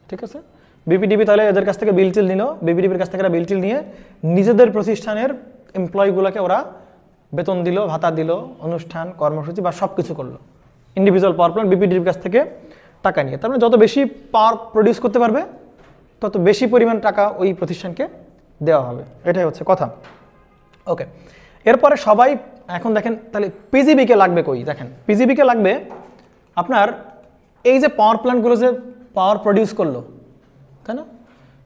ঠিক আছে? বিপিডিবি তাহলে এদের কাছ থেকে বিল টিল নিল, বিপিডিবির কাছ থেকে বিল টিল নিয়ে নিজেদের প্রতিষ্ঠানের এমপ্লয়িগুলোকে ওরা বেতন দিল, ভাতা দিল, অনুষ্ঠান কর্মসূচি বা সব কিছু করলো। ইন্ডিভিজুয়াল পাওয়ার প্ল্যান্ট বিপিডিবির কাছ থেকে টাকা নিয়ে, তার মানে যত বেশি পাওয়ার প্রডিউস করতে পারবে তত বেশি পরিমাণ টাকা ওই প্রতিষ্ঠানকে দেওয়া হবে। এটাই হচ্ছে কথা। ওকে, এরপরে সবাই এখন দেখেন তাহলে পিজিবিকে লাগবে কই? দেখেন পিজিবিকে লাগবে আপনার এই যে পাওয়ার প্ল্যান্টগুলো যে পাওয়ার প্রডিউস করলো, তাই না?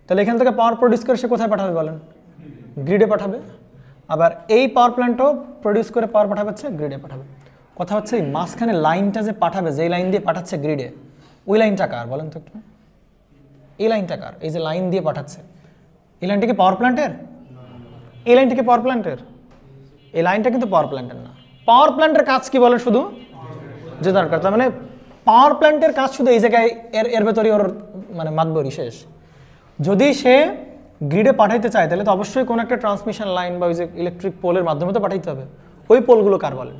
তাহলে এখান থেকে পাওয়ার প্রডিউস করে সে কোথায় পাঠাবে বলেন? গ্রিডে পাঠাবে। আবার এই পাওয়ার প্ল্যান্টও প্রডিউস করে পাওয়ার পাঠাবে হচ্ছে গ্রিডে পাঠাবে। কথা হচ্ছে এই মাঝখানে লাইনটা যে পাঠাবে, যেই লাইন দিয়ে পাঠাচ্ছে গ্রিডে, ওই লাইনটা কার বলেন তো একটু? এই লাইনটা কার? এই যে লাইন দিয়ে পাঠাচ্ছে, এই লাইনটা কি পাওয়ার প্ল্যান্টের? এই লাইনটা কি পাওয়ার প্ল্যান্টের? এই লাইনটা কিন্তু পাওয়ার প্ল্যান্টের না। পাওয়ার প্ল্যান্টের কাজ কি বলেন? শুধু জেনারেট করা। তার মানে পাওয়ার প্ল্যান্টের কাজ শুধু এই জায়গায়, এর ভেতরই ওর মানে মাতবরি শেষ। যদি সে গ্রিডে পাঠাইতে চায় তাহলে তো অবশ্যই কোনো একটা ট্রান্সমিশন লাইন বা ওই যে ইলেকট্রিক পোলের মাধ্যমে তো পাঠাইতে হবে। ওই পোলগুলো কার বলেন?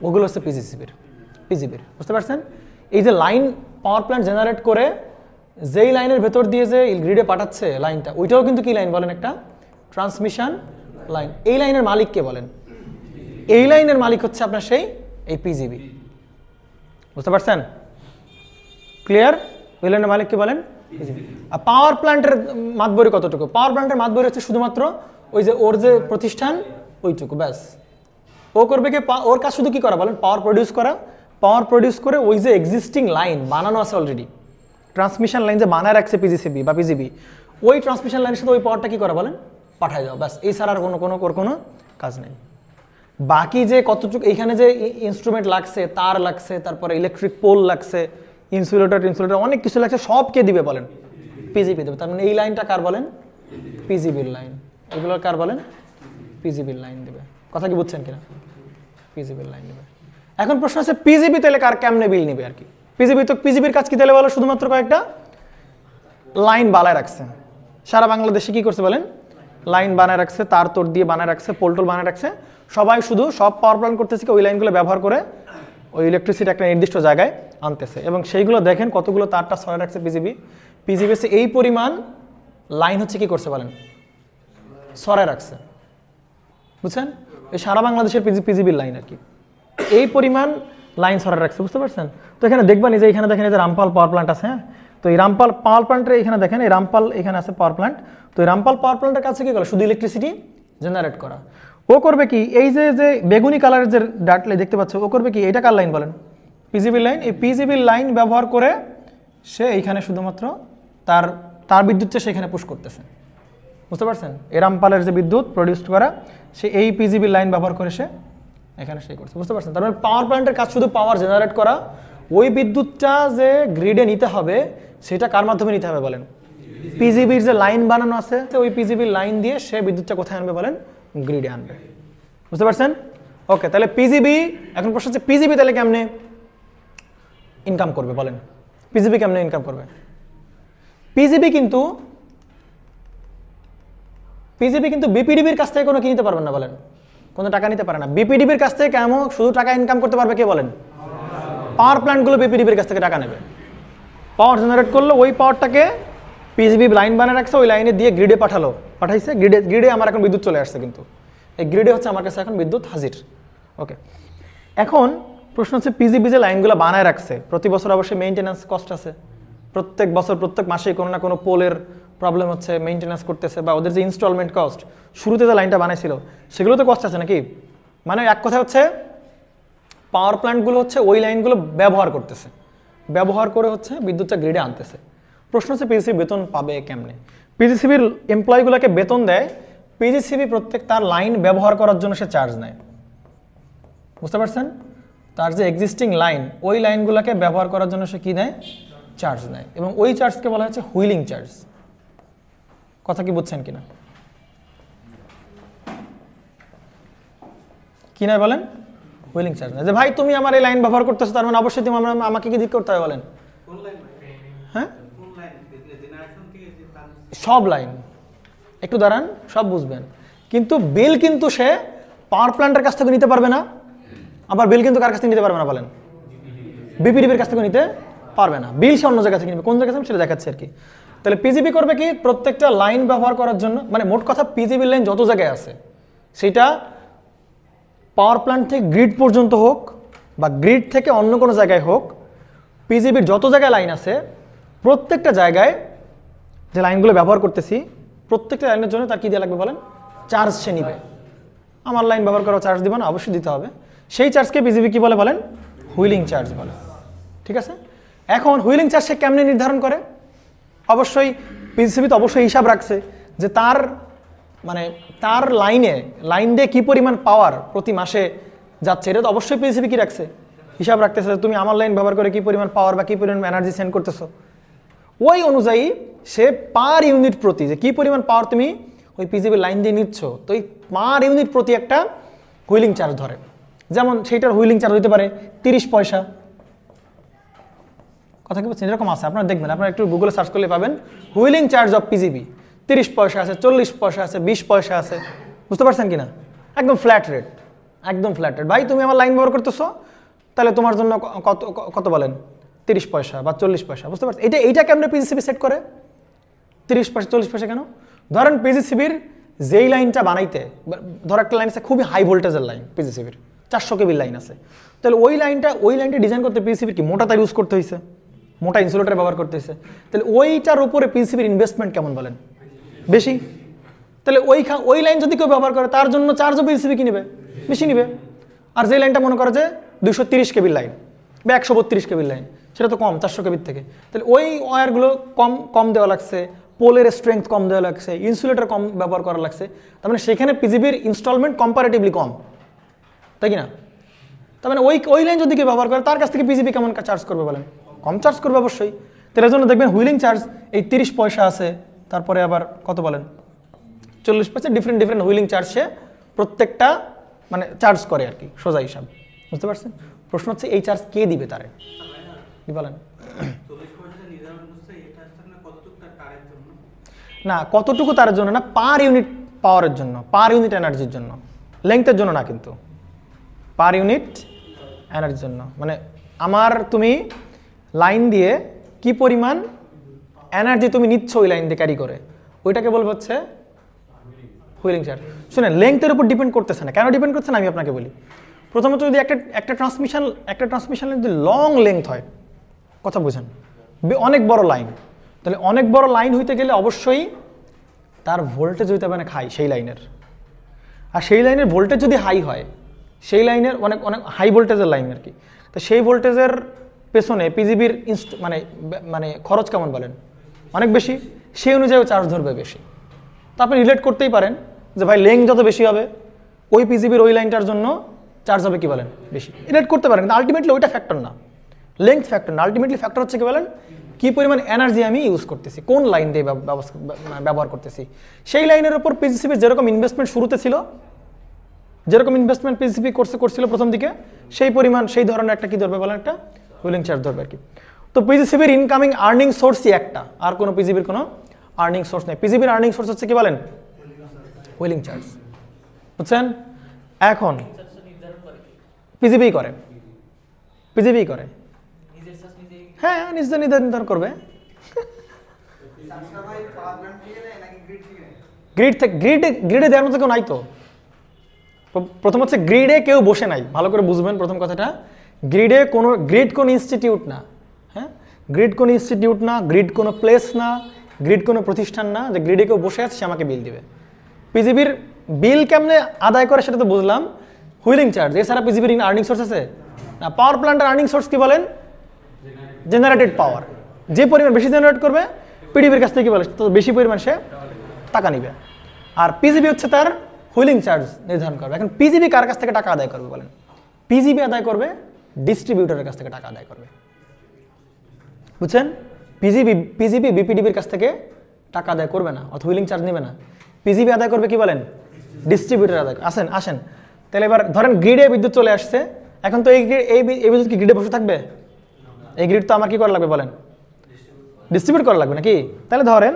ওগুলো হচ্ছে পিজিবির। বুঝতে পারছেন? এই যে লাইন পাওয়ার প্ল্যান্ট জেনারেট করে যেই লাইনের ভেতর দিয়ে যে গ্রিডে পাঠাচ্ছে লাইনটা, ওইটাও কিন্তু কি লাইন বলেন? একটা ট্রান্সমিশন লাইন। এই লাইনের মালিক কে বলেন? এই লাইনের মালিক হচ্ছে আপনার সেই এই পিজিবি। বুঝতে পারছেন? ক্লিয়ার? ওই লাইনের মালিক কে বলেন? পিজিবি। আর পাওয়ার প্ল্যান্টের মাতবরি কতটুকু? পাওয়ার প্ল্যান্টের মাতবরি হচ্ছে শুধুমাত্র ওই যে ওর যে প্রতিষ্ঠান ওইটুকু, ব্যাস। ও করবে কি? ওর কাজ শুধু কি করা বলেন? পাওয়ার প্রডিউস করা। পাওয়ার প্রডিউস করে ওই যে এক্সিস্টিং লাইন বানানো আছে অলরেডি, ট্রান্সমিশন লাইন যে বানায় রাখছে পিজিসিবি বা পিজিবি, ওই ট্রান্সমিশন লাইনের সাথে ওই পাওয়ারটা কি করা বলেন? পাঠায় দাও, ব্যাস। এই ছাড়া আর কোনো কাজ নেই। বাকি যে কতটুকু এইখানে যে ইনস্ট্রুমেন্ট লাগছে, তার লাগছে, তারপরে ইলেকট্রিক পোল লাগছে, ইনসুলেটর অনেক কিছু লাগছে, সব কে দিবে বলেন? পিজিবি দেবে। তার মানে এই লাইনটা কার বলেন? পিজিবির লাইন। এগুলো কার বলেন? পিজিবির লাইন দেবে। কথা কি বুঝছেন কিনা? পিজিবির লাইন দেবে। এখন প্রশ্ন আছে পিজিবি তাহলে কেমনে বিল নেবে আর কি? পিজিবির কাজ কি তাহলে বলো? শুধুমাত্র কয়েকটা লাইন বানায় রাখছে। সারা বাংলাদেশে কি করছে বলেন? লাইন বানায় রাখছে, তার তোর দিয়ে বানায় রাখছে, পোলটোল বানায় রাখছে। সবাই শুধু সব পাওয়ার প্ল্যান্ট করতেছে কি ওই লাইনগুলো ব্যবহার করে ওই ইলেকট্রিসিটি একটা নির্দিষ্ট জায়গায় আনতেছে, এবং সেইগুলো দেখেন কতগুলো তারটা সরাই রাখছে পিজিবি। এই পরিমাণ লাইন হচ্ছে কি করছে বলেন? সরাই রাখছে। বুঝছেন? এই সারা বাংলাদেশের পিজিবির লাইন আর কি, এই পরিমাণ লাইন সরাই রাখছে। বুঝতে পারছেন? তো এখানে দেখবেন যে এখানে দেখেন এই যে রামপাল পাওয়ার প্ল্যান্ট আছে, হ্যাঁ? তো এই রামপাল পাওয়ার প্ল্যান্টের এখানে দেখেন এই রামপাল এখানে আছে পাওয়ার প্ল্যান্ট। তো এই রামপাল পাওয়ার প্ল্যান্টের কাছে কি করে? শুধু ইলেকট্রিসিটি জেনারেট করা। ও করবে কি? এই যে বেগুনি কালারের যে ডাটলে দেখতে পাচ্ছ, ও করবে কি? এটা কার লাইন বলেন? পিজিবির লাইন। এই পিজিবির লাইন ব্যবহার করে সে এইখানে শুধুমাত্র তার বিদ্যুৎটা সেখানে পুশ করতেছে। বুঝতে পারছেন? এই রামপালের যে বিদ্যুৎ প্রডিউস করা, সে এই পিজিবির লাইন ব্যবহার করে সে এখানে সেই করছে। বুঝতে পারছেন? তার মানে পাওয়ার প্ল্যান্টের কাজ শুধু পাওয়ার জেনারেট করা। ওই বিদ্যুৎটা যে গ্রিডে নিতে হবে সেটা কার মাধ্যমে নিতে হবে বলেন? পিজিবির যে লাইন বানানো আছে ওই পিজিবির লাইন দিয়ে সে বিদ্যুৎটা কোথায় আনবে বলেন? গ্রিডে আনবে। বুঝতে পারছেন? ওকে, তাহলে পিজিবি, এখন প্রশ্ন হচ্ছে পিজিবি তাহলে কেমনে ইনকাম করবে বলেন? পিজিবি কেমনে ইনকাম করবে? পিজিবি কিন্তু বিপিডিবির কাছ থেকে কোনো কি নিতে পারবেন না বলেন? কোনো টাকা নিতে পারে না। বিপিডিবির কাছ থেকে কেমন শুধু টাকা ইনকাম করতে পারবে কে বলেন? পাওয়ার প্ল্যান্টগুলো বিপিডিবির কাছ থেকে টাকা নেবে। পাওয়ার জেনারেট করলো, ওই পাওয়ারটাকে পিজিবি লাইন বানিয়ে রাখছে, ওই লাইনে দিয়ে গ্রিডে পাঠাইছে। গ্রিডে আমার এখন বিদ্যুৎ চলে আসছে, কিন্তু এই গ্রিডে হচ্ছে আমার কাছে এখন বিদ্যুৎ হাজির। ওকে, এখন প্রশ্ন হচ্ছে পিজিবি যে লাইনগুলো বানায় রাখছে, প্রতি বছর অবশ্যই মেইনটেন্যান্স কস্ট আছে। প্রত্যেক বছর প্রত্যেক মাসে কোনো না কোনো পোলের প্রবলেম হচ্ছে, মেইনটেন্যান্স করতেছে, বা ওদের যে ইনস্টলমেন্ট কস্ট শুরুতে যে লাইনটা বানাইছিল সেগুলো তো কস্ট আছে নাকি? মানে এক কথা হচ্ছে পাওয়ার প্ল্যান্টগুলো হচ্ছে ওই লাইনগুলো ব্যবহার করতেছে, ব্যবহার করে হচ্ছে বিদ্যুৎটা গ্রিডে আনতেছে। প্রশ্ন হচ্ছে পিজিসিবি বেতন পাবে কেমনে? পিজিসিবির এমপ্লয়িগুলোকে বেতন দেয় পিজিসিবি, প্রত্যেক তার লাইন ব্যবহার করার জন্য সে চার্জ নেয়। বুঝতে পারছেন? তার যে এক্সিস্টিং লাইন, ওই লাইনগুলোকে ব্যবহার করার জন্য সে কি দেয়? চার্জ নেয়, এবং ওই চার্জকে বলা হচ্ছে হুইলিং চার্জ। কথা কি বুঝছেন কিনা? কি নয় বলেন? হুইলিং চার্জ নেয়। যে ভাই তুমি আমার এই লাইন ব্যবহার করতেছো, তার মানে অবশ্যই তুমি আমাকে কি দিক করতে হবে বলেন? হ্যাঁ, সব লাইন। একটু দাঁড়ান, সব বুঝবেন। কিন্তু বিল কিন্তু সে পাওয়ার প্ল্যান্টের কাছ থেকে নিতে পারবে না, আবার বিল কিন্তু কার কাছ থেকে নিতে পারবে না বলেন? বিপিডিবির কাছ থেকে নিতে পারবে না। বিল সে অন্য জায়গা থেকে নিবে। কোন জায়গা থেকে সেটা দেখাচ্ছে আর কি। তাহলে পিজিবি করবে কি? প্রত্যেকটা লাইন ব্যবহার করার জন্য, মানে মোট কথা পিজিবির লাইন যত জায়গায় আছে, সেটা পাওয়ার প্ল্যান্ট থেকে গ্রিড পর্যন্ত হোক বা গ্রিড থেকে অন্য কোনো জায়গায় হোক, পিজিবির যত জায়গায় লাইন আছে প্রত্যেকটা জায়গায় যে লাইনগুলো ব্যবহার করতেছি, প্রত্যেকটা লাইনের জন্য তার কী দেওয়া লাগবে বলেন? চার্জ সে নিবে। আমার লাইন ব্যবহার করা চার্জ দিব না? অবশ্যই দিতে হবে। সেই চার্জকে পিজিবি কি বলে বলেন? হুইলিং চার্জ বলে। ঠিক আছে? এখন হুইলিং চার্জ সে কেমনে নির্ধারণ করে? অবশ্যই পিজিসিবি তো অবশ্যই হিসাব রাখছে যে তার মানে তার লাইন দিয়ে কী পরিমাণ পাওয়ার প্রতি মাসে যাচ্ছে, এটা তো অবশ্যই পিজিসিবি কি রাখছে, হিসাব রাখতেছে। তুমি আমার লাইন ব্যবহার করে কী পরিমাণ পাওয়ার বা কী পরিমাণ এনার্জি সেন্ড করতেছো, ওই অনুযায়ী সে পার ইউনিট প্রতি যে কী পরিমাণ পাওয়ার তুমি ওই পিজিবি লাইন দিয়ে নিচ্ছ, তো এই পার ইউনিট প্রতি একটা হুইলিং চার্জ ধরে। যেমন সেইটার হুইলিং চার্জ হতে পারে 30 পয়সা, কথা কি বলছেন, এরকম আছে, আপনারা দেখবেন, আপনারা একটু গুগলে সার্চ করলে পাবেন হুইলিং চার্জ অফ পিজিবি 30 পয়সা আছে, 40 পয়সা আছে, 20 পয়সা আছে, বুঝতে পারছেন কিনা? একদম ফ্ল্যাট রেট, একদম ফ্ল্যাট রেট। ভাই তুমি আমার লাইন ব্যবহার করতেছো, তাহলে তোমার জন্য কত কত বলেন, 30 পয়সা বা 40 পয়সা, বুঝতে পারছেন? এইটা কেমনে পিজিসিবি সেট করে 30 পয়সা 40 পয়সা কেন? ধরেন পিজিসিবির যেই লাইনটা বানাইতে, ধর একটা লাইন আছে খুবই হাই ভোল্টেজের লাইন, পিজিসিবির 400 কেবির লাইন আছে, তাহলে ওই লাইনটা ডিজাইন করতে পিজিসিবির কি মোটা তার ইউজ করতে হয়েছে, মোটা ইনসুলেটর ব্যবহার করতে হয়েছে, তাহলে ওইটার উপরে পিজিসিবির ইনভেস্টমেন্ট কেমন বলেন, বেশি। তাহলে ওই লাইন যদি কেউ ব্যবহার করে তার জন্য চার্জও পিজিসিবি কি নেবে, বেশি নেবে। আর যে লাইনটা মনে করে যে 230 কেবির লাইন বা 132 কেবির লাইন, সেটা তো কম 400 কেবির থেকে, তাহলে ওই ওয়্যারগুলো কম দেওয়া লাগছে, পোলের স্ট্রেংথ কম দেওয়া লাগছে, ইনসুলেটর কম ব্যবহার করা লাগছে, তার মানে সেখানে পিজিবির ইনস্টলমেন্ট কম্পারেটিভলি কম, তাই কি না? তার মানে ওই লাইন যদি কেউ ব্যবহার করে তার কাছ থেকে পিজিবি কেমন চার্জ করবে বলেন, কম চার্জ করবে অবশ্যই। তার জন্য দেখবেন হুইলিং চার্জ এই 30 পয়সা আছে, তারপরে আবার কত বলেন 40 পয়সা, ডিফারেন্ট হুইলিং চার্জ সে প্রত্যেকটা মানে চার্জ করে আর কি, সোজা হিসাব, বুঝতে পারছেন? প্রশ্ন হচ্ছে এই চার্জ কে দিবে তারে, কি বলেন? না, কতটুকু তার জন্য না, পার ইউনিট পাওয়ারের জন্য, পার ইউনিট এনার্জির জন্য, লেংথের জন্য না, কিন্তু পার ইউনিট এনার্জির জন্য। মানে তুমি লাইন দিয়ে কি পরিমাণ এনার্জি তুমি নিচ্ছ ওই লাইন দিয়ে ক্যারি করে, ওইটাকে বলবো হচ্ছে হুইলিং চার্জ। শুনেন, লেংথের উপর ডিপেন্ড করতেছে না, কেন ডিপেন্ড করছে না আমি আপনাকে বলি। প্রথমত যদি একটা ট্রান্সমিশনের যদি লং লেংথ হয়, কথা বুঝেন, অনেক বড় লাইন, তাহলে অনেক বড় লাইন হইতে গেলে অবশ্যই তার ভোল্টেজ হইতে হবে অনেক হাই সেই লাইনের, আর সেই লাইনের ভোল্টেজ যদি হাই হয়, সেই লাইনের অনেক হাই ভোল্টেজের লাইন আর কি, তো সেই ভোল্টেজের পেছনে পিজিবির মানে খরচ কেমন বলেন, অনেক বেশি, সেই অনুযায়ী চার্জ ধরবে বেশি। তো আপনি রিলেট করতেই পারেন যে ভাই লেংথ যত বেশি হবে ওই পিজিবির ওই লাইনটার জন্য চার্জ হবে কি বলেন, বেশি। রিলেট করতে পারেন, কিন্তু আলটিমেটলি ওইটা ফ্যাক্টর না, লেংথ ফ্যাক্টর না, আলটিমেটলি ফ্যাক্টর হচ্ছে কি বলেন, কী পরিমাণ এনার্জি আমি ইউজ করতেছি, কোন লাইন দিয়ে ব্যবহার করতেছি, সেই লাইনের উপর পিজিসিবির যেরকম ইনভেস্টমেন্ট শুরুতে ছিল, যেরকম ইনভেস্টমেন্ট পিজিসিবি করছিল প্রথম দিকে, সেই পরিমাণ সেই ধরনের একটা কি ধরবে বলেন, একটা হুইলিং চার্জ ধরবে আর কি। তো পিজিসিবির ইনকামিং আর্নিং সোর্সই একটা, আর কোনো পিজিবির কোনো আর্নিং সোর্স নেই। পিজিবির আর্নিং সোর্স হচ্ছে কি বলেন, হুইলিং চার্জ, বুঝছেন? এখন পিজিবি করে, হ্যাঁ নিজে নির্ধারণ করবে, গ্রিডে দেওয়ার মতো কেউ নাই তো। প্রথম হচ্ছে গ্রিডে কেউ বসে নাই, ভালো করে বুঝবেন প্রথম কথাটা, গ্রিড কোনো ইনস্টিটিউট না, হ্যাঁ, গ্রিড কোনো ইনস্টিটিউট না, গ্রিড কোনো প্লেস না, গ্রিড কোনো প্রতিষ্ঠান না যে গ্রিডে কেউ বসে আছে সে আমাকে বিল দিবে। পিজিবির বিল কেমনে আদায় করে সেটা তো বুঝলাম, হুইলিং চার্জ, এছাড়া পিজিবির আর্নিং সোর্স আছে না। পাওয়ার প্ল্যান্টের আর্নিং সোর্স কি বলেন, জেনারেটেড পাওয়ার, যে পরিমাণ বেশি জেনারেট করবে পিডিবির কাছ থেকে কি বলে, তো বেশি পরিমাণ সে টাকা নিবে। আর পিজিবি হচ্ছে তার হুইলিং চার্জ নির্ধারণ করবে। এখন পিজিবি কার কাছ থেকে টাকা আদায় করবে বলেন, পিজিবি আদায় করবে ডিস্ট্রিবিউটরের কাছ থেকে টাকা আদায় করবে, বুঝছেন? পিজিবি বিপিডিবির কাছ থেকে টাকা আদায় করবে না, অথবা হুইলিং চার্জ নেবে না, পিজিবি আদায় করবে কি বলেন, ডিস্ট্রিবিউটর আদায়। আসেন তাহলে এবার ধরেন গ্রিডে বিদ্যুৎ চলে আসছে, এখন তো এই বিদ্যুৎ কি গ্রিডে বসে থাকবে, এই গ্রিড তো আমার কি করা লাগবে বলেন, ডিস্ট্রিবিউট করা লাগবে নাকি? তাহলে ধরেন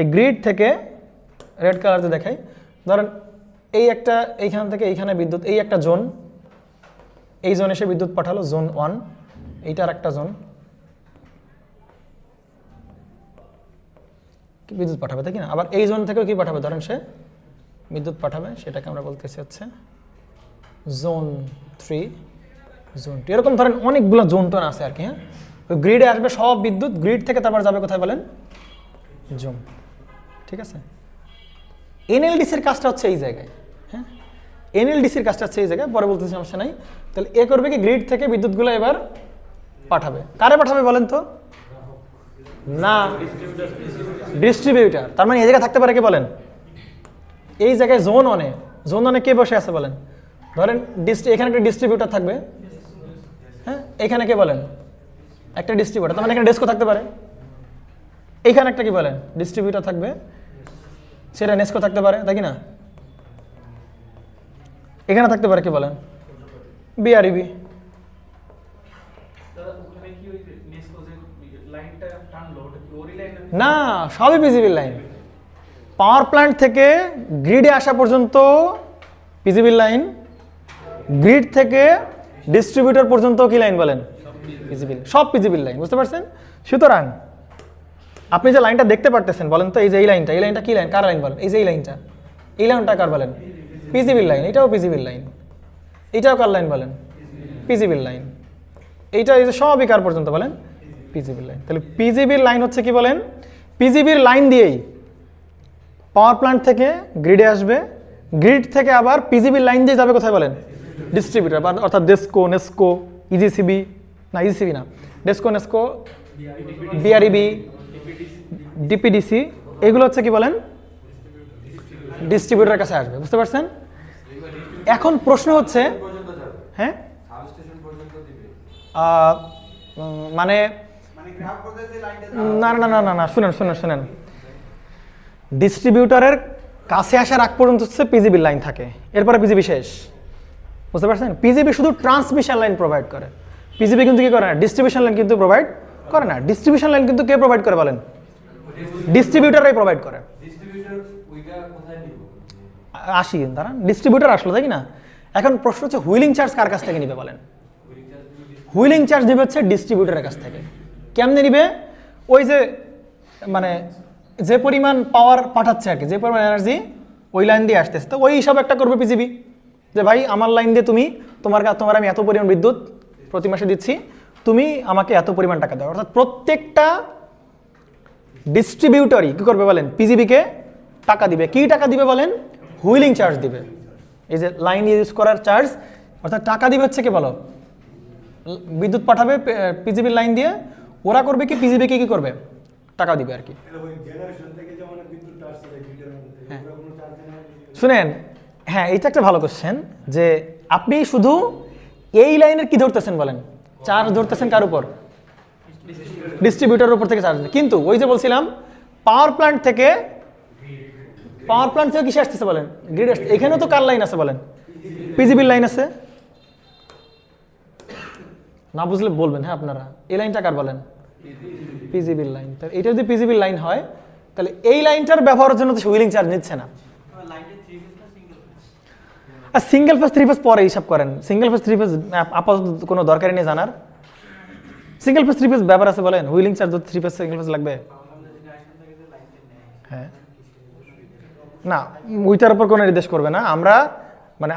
এই গ্রিড থেকে রেড কালারতে দেখাই, ধরেন এইখান থেকে এইখানে বিদ্যুৎ, এই একটা জোন, এই জোন এসে বিদ্যুৎ পাঠালো, জোন 1, এইটার একটা জোন বিদ্যুৎ পাঠাবে, তাই কি না? আবার এই জোন থেকেও কি পাঠাবে, ধরেন সে বিদ্যুৎ পাঠাবে, সেটাকে আমরা বলতেছি হচ্ছে জোন 3, জোন 2, এরকম ধরেন অনেকগুলো জোন টোন আছে আর কি। হ্যাঁ, ওই গ্রিডে আসবে সব বিদ্যুৎ, গ্রিড থেকে তারপর যাবে কোথায় বলেন, জোন, ঠিক আছে? এনএলডিসির কাজটা হচ্ছে এই জায়গায়, হ্যাঁ, এনএলডিসির কাজটা হচ্ছে এই জায়গায়, পরে বলতেছি সমস্যা নাই। তাহলে এ করবে কি, গ্রিড থেকে বিদ্যুৎগুলো এবার পাঠাবে। কারে পাঠাবে বলেন তো? না, ডিস্ট্রিবিউটার। তার মানে এই জায়গায় থাকতে পারে কে বলেন? এই জায়গায় জোন ওয়ানে কে বসে আছে বলেন? ধরেন এখানে একটা ডিস্ট্রিবিউটার থাকবে, হ্যাঁ, এখানে কে বলেন? একটা ডিস্ট্রিবিউটার। তার মানে এখানে ডেস্কও থাকতে পারে। এইখানে একটা কি বলেন? ডিস্ট্রিবিউটার থাকবে, সেটা নেস্কো থাকতে পারে, তাই কি না? এখানে থাকতে পারে কি বলেন? বিআরইবি। না, সবই পিজিবি লাইন। পাওয়ার প্ল্যান্ট থেকে গ্রিডে আসা পর্যন্ত পিজিবি লাইন, গ্রিড থেকে ডিস্ট্রিবিউটর পর্যন্ত কি লাইন বলেন? পিজিবি, সব পিজিবি লাইন। বুঝতে পারছেন? সুতরাং আপনি যে লাইনটা দেখতে পারতেছেন বলেন তো, এই যে এই লাইনটা কি লাইন? কার লাইন বলেন? এই যে এই লাইনটা কার বলেন? পিজিবি লাইন। এটাও পিজিবি লাইন। এটাও কার লাইন বলেন? পিজিবি লাইন। এইটা এই যে সবই কার পর্যন্ত বলেন? পিজিবি লাইন। তাহলে পিজিবির লাইন হচ্ছে কি বলেন? পিজিবির লাইন দিয়েই পাওয়ার প্ল্যান্ট থেকে গ্রিডে আসবে, গ্রিড থেকে আবার পিজিবির লাইন দিয়ে যাবে কোথায় বলেন? ডিস্ট্রিবিউটর, অর্থাৎ ডেস্কো, নেস্কো, ইজিসিবি না, ডেস্কো, নেস্কো, বিআরইবি, ডিপিডিসি, এগুলো হচ্ছে কি বলেন? ডিস্ট্রিবিউটরের কাছে আসবে। বুঝতে পারছেন? এখন প্রশ্ন হচ্ছে, হ্যাঁ, মানে না না না না না, শুনেন, ডিস্ট্রিবিউটরের কাছে আসার আগ পর্যন্ত হচ্ছে পিজিবি লাইন থাকে, এরপরে পিজিবি শেষ। বুঝতে পারছেন? পিজিবি শুধু ট্রান্সমিশন লাইন প্রোভাইড করে, পিজিবি কিন্তু কি করে না? ডিস্ট্রিবিউশন লাইন কিন্তু প্রোভাইড করে না। ডিস্ট্রিবিউশন লাইন কিন্তু কে প্রোভাইড করে বলেন? ডিস্ট্রিবিউটররাই প্রোভাইড করে। আসি দাঁড়ান, ডিস্ট্রিবিউটর আসলো, তাই না? এখন প্রশ্ন হচ্ছে হুইলিং চার্জ কার কাছ থেকে নিবে বলেন? হুইলিং চার্জ দিবে হচ্ছে ডিস্ট্রিবিউটরের কাছ থেকে। কেমনে নিবে? ওই যে মানে যে পরিমাণ পাওয়ার পাঠাচ্ছে আর কি, যে পরিমাণ এনার্জি ওই লাইন দিয়ে আসতেছে, তো ওই হিসাব একটা করবে পিজিবি, যে ভাই আমার লাইন দিয়ে তুমি তোমার আমি এত পরিমাণ বিদ্যুৎ প্রতি মাসে দিচ্ছি, তুমি আমাকে এত পরিমাণ টাকা দাও। অর্থাৎ প্রত্যেকটা ডিস্ট্রিবিউটরই কী করবে বলেন? পিজিবিকে টাকা দিবে। কি টাকা দিবে বলেন? হুইলিং চার্জ দিবে। এই যে লাইন ইউজ করার চার্জ, অর্থাৎ টাকা দিবে হচ্ছে কি বলো? বিদ্যুৎ পাঠাবে পিজিবির লাইন দিয়ে, ওরা করবে কি? পিজিবিকে কি করবে? টাকা দিবে আর কি। শুনেন, হ্যাঁ, এইটা একটা ভালো কোশ্চেন, যে আপনি শুধু এই লাইনের কি ধরতেছেন বলেন? চার্জ ধরতেছেন কার উপর? ডিস্ট্রিবিউটরের উপর থেকে চার্জ। কিন্তু ওই যে বলছিলাম পাওয়ার প্ল্যান্ট থেকে কিসে আসতেছে বলেন? গ্রিড আসছে। এখানেও তো কার লাইন আছে বলেন? পিজিবির লাইন আছে। না বুঝলে বলবেন, হ্যাঁ আপনারা, এই লাইনটা কার বলেন? পিজিবির লাইন। তাহলে এটা যদি পিজিবির লাইন হয়, তাহলে এই লাইনটার ব্যবহারের জন্য তো হুইলিং চার্জ নিচ্ছে না। আর সিঙ্গেল ফেজ 3 ফেজ পরে হিসাব করেন। সিঙ্গেল ফেজ 3 ফেজ আপাতত কোনো দরকারই নেই জানার। সিঙ্গেল ফেজ 3 ফেজ ব্যাপার আছে বলেন? Wheeling charge 3 phase single phase লাগবে? হ্যাঁ, না, ওইটার উপর কোনো নির্দেশ করবে না।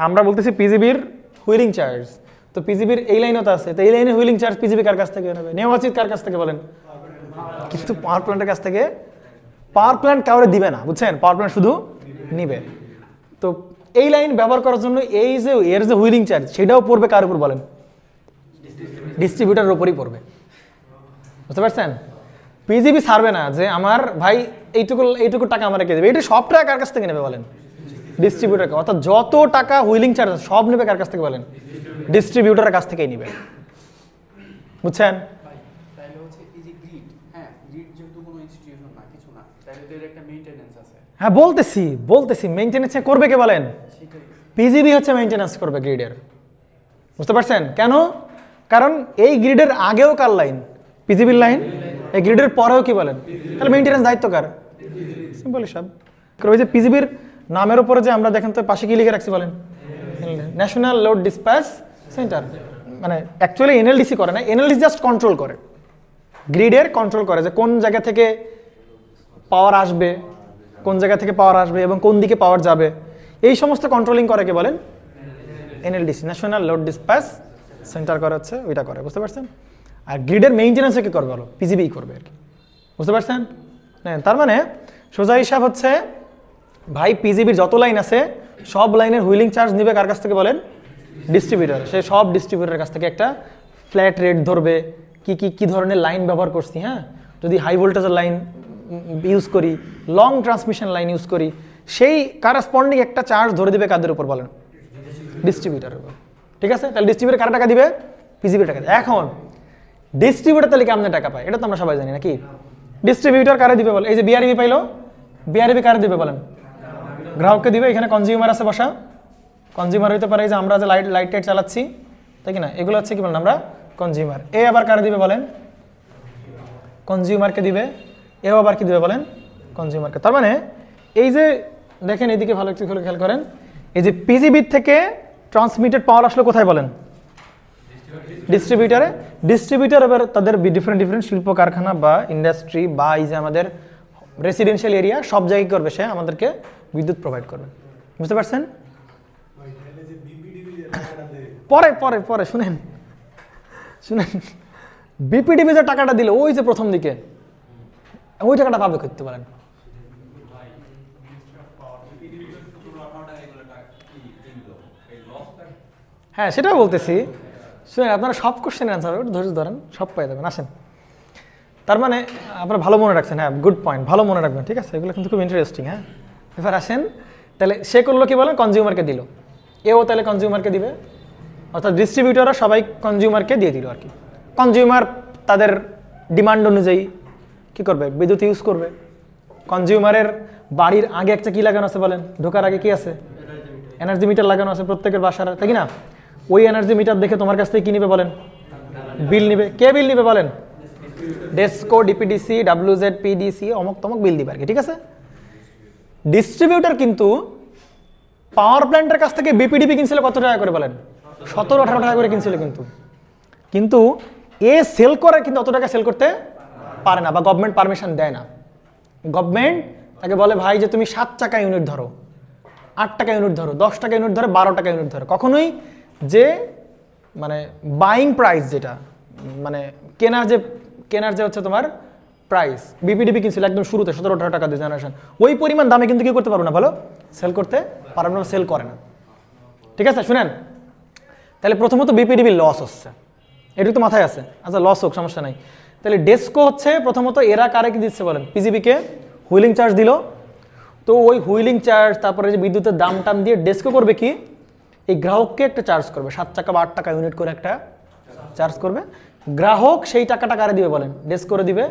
আমরা বলতেছি পিজিবির হুইলিং চার্জ। তো পিজিবির এই লাইনও তো আছে, তো এই লাইনে হুইলিং চার্জ পিজিবি কার কাছ থেকে নেবে? নেওয়া উচিত কার কাছ থেকে বলেন? কিন্তু পাওয়ার প্ল্যান্টের কাছ থেকে। পাওয়ার প্ল্যান্ট কাউরে দিবে না, বুঝছেন? পাওয়ার প্ল্যান্ট শুধু নিবে। তো এই লাইন ব্যবহার করার জন্য এই যে এর যে হুইলিং চার্জ, সেটাও পড়বে কার উপর বলেন? ডিস্ট্রিবিউটারের উপরই পড়বে। বুঝতে পারছেন? পিজিবি ছাড়বে না যে আমার ভাই এইটুকু টাকা আমার রেখে দেবে। এটা সব টাকা কার কাছ থেকে নেবে বলেন? ডিস্ট্রিবিউটারকে। অর্থাৎ যত টাকা হুইলিং চার্জ সব নেবে কার কাছ থেকে বলেন? ডিস্ট্রিবিউটারের কাছ থেকেই নেবে। বুঝছেন? হ্যাঁ, বলতেছি মেইনটেনেন্স করবে কে বলেন? পিজিবি হচ্ছে মেইনটেনেন্স করবে গ্রিডের। বুঝতে পারছেন কেন? কারণ এই গ্রিডের আগেও কার লাইন? পিজিবির লাইন। এই গ্রিডের পরেও কি বলেন? তাহলে মেইনটেনেন্স দায়িত্ব কার? সিম্পল হিসাব। ওই যে পিজিবির নামের উপরে যে আমরা দেখেন তো পাশে কি লিখে রাখছি বলেন? National load dispatch centre. মানে অ্যাকচুয়ালি এনএলডিসি করে না, এনএলডিসি জাস্ট কন্ট্রোল করে, গ্রিডের কন্ট্রোল করে যে কোন জায়গা থেকে পাওয়ার আসবে, এবং কোন দিকে পাওয়ার যাবে, এই সমস্ত কন্ট্রোলিং করে কে বলেন? এনএলডিসি, ন্যাশনাল লোড ডিসপ্যাচ সেন্টার করে হচ্ছে ওইটা করে। বুঝতে পারছেন? আর গ্রিডের মেইনটেনেন্সও কি করবে বলো? পিজিবি করবে আর কি। বুঝতে পারছেন? তার মানে সোজা হিসাব হচ্ছে ভাই পিজিবির যত লাইন আছে সব লাইনের হুইলিং চার্জ নিবে কার কাছ থেকে বলেন? ডিস্ট্রিবিউটর। সে সব ডিস্ট্রিবিউটরের কাছ থেকে একটা ফ্ল্যাট রেট ধরবে, কি ধরনের লাইন ব্যবহার করছি, হ্যাঁ, যদি হাই ভোল্টেজের লাইন ইউজ করি, লং ট্রান্সমিশন লাইন ইউজ করি, সেই কারেসপন্ডিং একটা চার্জ ধরে দিবে কাদের উপর বলেন? ডিস্ট্রিবিউটারের উপর। ঠিক আছে, তাহলে ডিস্ট্রিবিউটার কারা টাকা দিবে? পিজিবি টাকা দিবে। এখন ডিস্ট্রিবিউটার তাহলে কেমনে টাকা পায়? এটা তো আমরা সবাই জানি নাকি? ডিস্ট্রিবিউটার কারে দিবে বলে? এই যে বিআরবি পাইলো, বিআরবি কারে দিবে বলেন? গ্রাহককে দিবে। এখানে কনজিউমার আছে বসা, কনজিউমার হইতে পারে যে আমরা যে লাইট টাইট চালাচ্ছি, তাই কি না, এগুলো হচ্ছে কি বলেন আমরা কনজিউমার। এ আবার কারে দিবে বলেন? কনজিউমারকে দিবে। এও আবার কি দিবে বলেন? কনজিউমারকে। তার মানে এই যে দেখেন এইদিকে ভালো একটু খেয়াল করেন, এই যে পিজিবি থেকে ট্রান্সমিটেড পাওয়ার আসলে কোথায় বলেন? ডিস্ট্রিবিউটারে। ডিস্ট্রিবিউটার এবার তাদের ডিফারেন্ট শিল্প কারখানা বা ইন্ডাস্ট্রি বা এই যে আমাদের রেসিডেন্সিয়াল এরিয়া সব জায়গায় করবে, সে আমাদেরকে বিদ্যুৎ প্রোভাইড করবে। বুঝতে পারছেন? পরে পরে পরে শুনেন শুনেন, বিপিডিবি যে টাকাটা দিল ওই যে প্রথম দিকে, ওই টাকাটা পাবে করতে পারেন? হ্যাঁ, সেটাও বলতেছি। শুনেন, আপনারা সব কোশ্চেনের অ্যান্সার একটু ধৈর্য ধরেন, সব পেয়ে যাবেন। আসেন, তার মানে আপনারা ভালো মনে রাখছেন। হ্যাঁ, গুড পয়েন্ট, ভালো মনে রাখবেন। ঠিক আছে, এগুলো কিন্তু খুব ইন্টারেস্টিং। হ্যাঁ, এবার আসেন, তাহলে সে করলো কি বলেন? কনজিউমারকে দিল। এও তাহলে কনজিউমারকে দিবে, অর্থাৎ ডিস্ট্রিবিউটাররা সবাই কনজিউমারকে দিয়ে দিল আর কি। কনজিউমার তাদের ডিমান্ড অনুযায়ী কি করবে? বিদ্যুৎ ইউজ করবে। কনজিউমারের বাড়ির আগে একটা কি লাগানো আছে বলেন? ঢোকার আগে কি আছে? এনার্জি মিটার লাগানো আছে প্রত্যেকের বাসার, তাই কি না? ওই এনার্জি মিটার দেখে তোমার কাছ থেকে কি নিবে বলেন? বিল নিবে। কে বিল নিবে বলেন? ডেসকো, ডিপিডিসি, ডাব্লিউজেড, পিডিসি, অমুক তমক বিল দিবে আর কি। ঠিক আছে, ডিস্ট্রিবিউটার কিন্তু পাওয়ার প্ল্যান্টের কাছ থেকে বিপিডিবি কিনছিল কত টাকা করে বলেন? 17-18 টাকা করে কিনছিল। কিন্তু এ সেল করে কিন্তু অত টাকা সেল করতে পারে না, বা গভর্নমেন্ট পারমিশন দেয় না। গভর্নমেন্ট তাকে বলে ভাই যে তুমি 7 টাকা ইউনিট ধরো, 8 টাকা ইউনিট ধরো, 10 টাকা ইউনিট ধরো, 12 টাকা ইউনিট ধরো। কখনোই যে মানে বাইং প্রাইস, যেটা মানে কেনার যে হচ্ছে তোমার প্রাইস, বিপিডিবি কিনছিল একদম শুরুতে 17-18 টাকা দিয়ে জেনারেশন, ওই পরিমাণ দামে কিন্তু কি করতে পারবো না, ভালো সেল করতে পারবো না, সেল করে না। ঠিক আছে, শুনেন, তাহলে প্রথমত বিপিডিবি লস হচ্ছে, এটুকু তো মাথায় আছে। আচ্ছা, লস হোক, সমস্যা নাই। তাহলে ডেসকো হচ্ছে প্রথমত এরা কারে কি দিচ্ছে বলেন? পিজিবিকে হুইলিং চার্জ দিল। তো ওই হুইলিং চার্জ, তারপরে যে বিদ্যুতের দাম টাম দিয়ে ডেসকো করবে কি, এই গ্রাহককে একটা চার্জ করবে, 7 টাকা বা 8 টাকা ইউনিট করে একটা চার্জ করবে। গ্রাহক সেই টাকাটা কারে দিবে বলেন? ডেসকো করে দিবে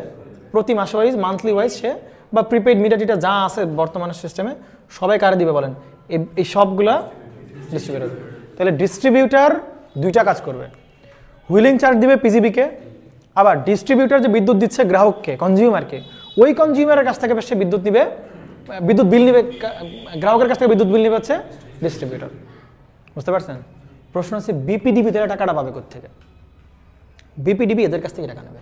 প্রতি মাস ওয়াইজ, মান্থলি ওয়াইজ সে, বা প্রিপেড মিটার যা আছে বর্তমানের সিস্টেমে সবাই কারে দিবে বলেন? এই সবগুলা ডিস্ট্রিবিউটার। তাহলে ডিস্ট্রিবিউটার দুইটা কাজ করবে, হুইলিং চার্জ দিবে পিজিবিকে, আবার ডিস্ট্রিবিউটার যে বিদ্যুৎ দিচ্ছে গ্রাহককে, কনজিউমারকে, ওই কনজিউমারের কাছ থেকে সে বিদ্যুৎ নিবে, বিদ্যুৎ বিল নিবে, গ্রাহকের কাছ থেকে বিদ্যুৎ বিল নিবে হচ্ছে ডিস্ট্রিবিউটার। বুঝতে পারছেন? প্রশ্ন হচ্ছে বিপিডিবি তারা টাকাটা পাবে কোত্থেকে? বিপিডিবি এদের কাছ থেকে টাকা নেবে,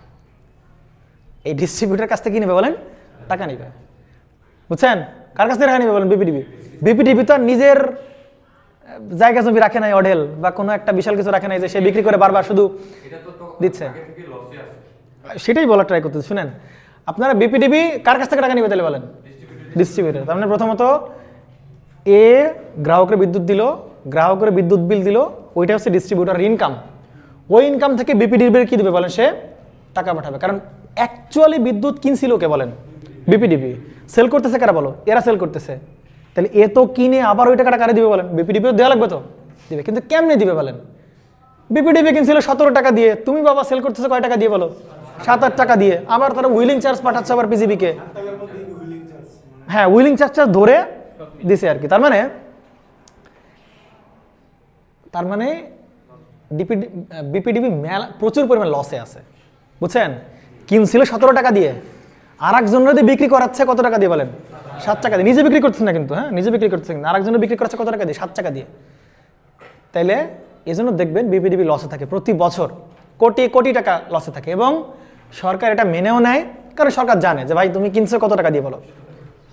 এই ডিস্ট্রিবিউটার কাছ থেকে কি নেবে বলেন? টাকা নেবে। বুঝছেন? কার কাছ থেকে টাকা নেবে বলেন? বিপিডিবি। বিপিডিবি তো নিজের জায়গা জমি রাখে নাই, অঢেল বা কোনো একটা বিশাল কিছু রাখে নাই যে সে বিক্রি করে বারবার শুধু দিচ্ছে। সেটাই বলার ট্রাই করতেছে। শুনেন, আপনারা বিপিডিবি কার কাছ থেকে টাকা নিবে তাহলে বলেন? ডিস্ট্রিবিউটার। তার মানে প্রথমত এ গ্রাহকের বিদ্যুৎ দিল, গ্রাহকের বিদ্যুৎ বিল দিল, ওইটা হচ্ছে ডিস্ট্রিবিউটারের ইনকাম। ওই ইনকাম থেকে বিপিডিবি কি দেবে বলেন? সে টাকা পাঠাবে। কারণ অ্যাকচুয়ালি বিদ্যুৎ কিনছিল কে বলেন? বিপিডিবি। সেল করতেছে কারা বলো? এরা সেল করতেছে। তাহলে এ তো কিনে আবার ওই টাকাটা কারে দিবে বলেন? বিপিডিবিও দেওয়া লাগবে তো, দিবে। কিন্তু কেমনে দিবে বলেন? বিপিডিবি কিনছিল 17 টাকা দিয়ে, তুমি বাবা সেল করতেছে কয় টাকা দিয়ে বলো? 7-8 টাকা দিয়ে। আবার তারা হুইলিং চার্জ পাঠাচ্ছে আবার পিজিবিকে। হ্যাঁ, হুইলিং চার্জটা ধরে দিছে আর কি। তার মানে বিপিডিবি প্রচুর পরিমাণ লসে আছে। বুঝছেন? কিনছিল 17 টাকা দিয়ে, আর একজনের দিয়ে বিক্রি করাচ্ছে কত টাকা দিয়ে বলেন? 7 টাকা দিয়ে। নিজে বিক্রি করছে না কিন্তু, হ্যাঁ, নিজে বিক্রি করছে না, আর একজনের বিক্রি করাচ্ছে কত টাকা দিয়ে? 7 টাকা দিয়ে। তাইলে এই জন্য দেখবেন বিপিডিবি লসে থাকে, প্রতি বছর কোটি কোটি টাকা লসে থাকে। এবং সরকার এটা মেনেও নেয়, কারণ সরকার জানে যে ভাই তুমি কিনছো কত টাকা দিয়ে বলো,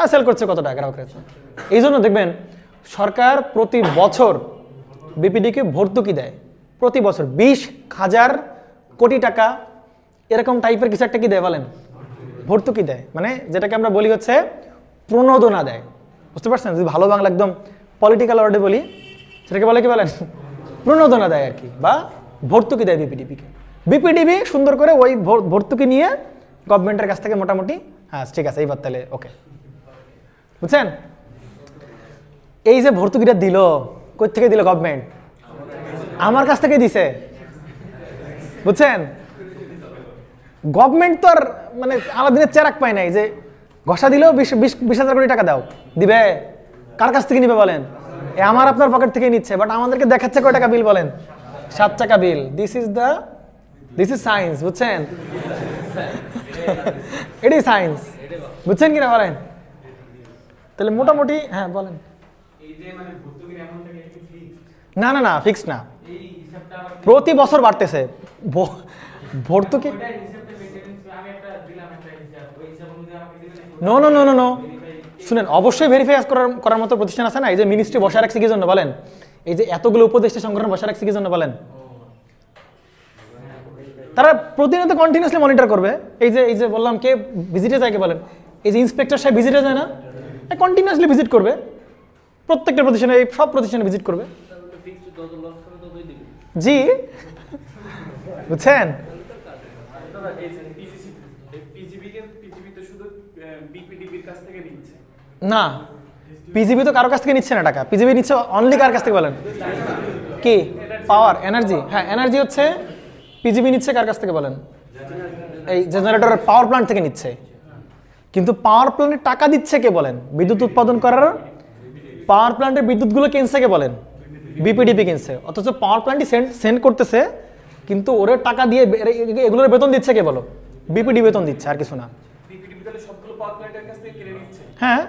আর সেল করছে কত টাকা গ্রাহকের। এই জন্য দেখবেন সরকার প্রতি বছর বিপিডিকে ভর্তুকি দেয়, প্রতি বছর 20,000 কোটি টাকা এরকম টাইপের কিছু একটা কি দেয় বলেন? ভর্তুকি দেয়। মানে যেটাকে আমরা বলি হচ্ছে প্রণোদনা দেয়। বুঝতে পারছেন? যদি ভালো বাংলা একদম পলিটিক্যাল ওয়ার্ডে বলি, সেটাকে বলে কি বলেন? প্রণোদনা দেয় আর কি, বা ভর্তুকি দেয় বিপিডিপিকে। বিপিডিবি সুন্দর করে ওই ভর্তুকি নিয়ে গভর্নমেন্টের কাছ থেকে মোটামুটি হ্যাঁ ঠিক আছে এইবার তাহলে ওকে, বুঝছেন? এই যে ভর্তুকিটা দিল, কই থেকে দিল? গভর্নমেন্ট আমার কাছ থেকে দিছে, বুঝছেন? গভর্নমেন্ট তো আর মানে আলাদিনের চেরাক পায় নাই যে ঘষা দিলেও 20,000 কোটি টাকা দাও, দিবে? কার কাছ থেকে নিবে বলেন? আমার আপনার পকেট থেকে নিচ্ছে, বাট আমাদেরকে দেখাচ্ছে কয় টাকা বিল বলেন? 7 টাকা বিল। দিস ইজ সায়েন্স, বুঝছেন? এটাই সায়েন্স, বুঝছেন কিনা বলেন? তাহলে মোটামুটি হ্যাঁ বলেন। না না না ফিক্স না, প্রতি বছর বাড়তেছে ভর্তুকি। No no no no no শুনেন, অবশ্যই ভেরিফাই করার মতো প্রতিষ্ঠান আছে না? এই যে মিনিস্ট্রি বসে রাখছে কি জন্য বলেন? এই যে এতগুলো উপদেষ্টা সংগঠন বসে রাখছে কি জন্য বলেন? তারা প্রতিনিয়ত কন্টিনিউসলি মনিটর করবে। এই যে বললাম কে ভিজিটে যায় কে বলেন? এই যে ইন্সপেক্টর সাহেব ভিজিটে যায় না, কন্টিনিউসলি ভিজিট করবে, প্রত্যেকটা প্রতিষ্ঠানে, এই সব প্রতিষ্ঠানে ভিজিট করবে। জি বুঝছেন? না, পিজিবি তো কারো কাছ থেকে নিচ্ছে না টাকা, পিজিবি নিচ্ছে অনলি কার কাছ থেকে বলেন? কি পাওয়ার এনার্জি? হ্যাঁ এনার্জি হচ্ছে পিজিবি নিচ্ছে কার কাছ থেকে বলেন? এই জেনারেটর পাওয়ার প্ল্যান্ট থেকে নিচ্ছে। কিন্তু পাওয়ার প্ল্যান্টের টাকা দিচ্ছে কে বলেন? বিদ্যুৎ উৎপাদন করার পাওয়ার প্ল্যান্টের বিদ্যুৎগুলো কিনছে কে বলেন? বিপিডিপি কিনছে। অথচ পাওয়ার প্ল্যান্টই সেন্ড করতেছে, কিন্তু ওরে টাকা দিয়ে এগুলোর বেতন দিচ্ছে কে বলো? বিপিডি বেতন দিচ্ছে, আর কিছু না। হ্যাঁ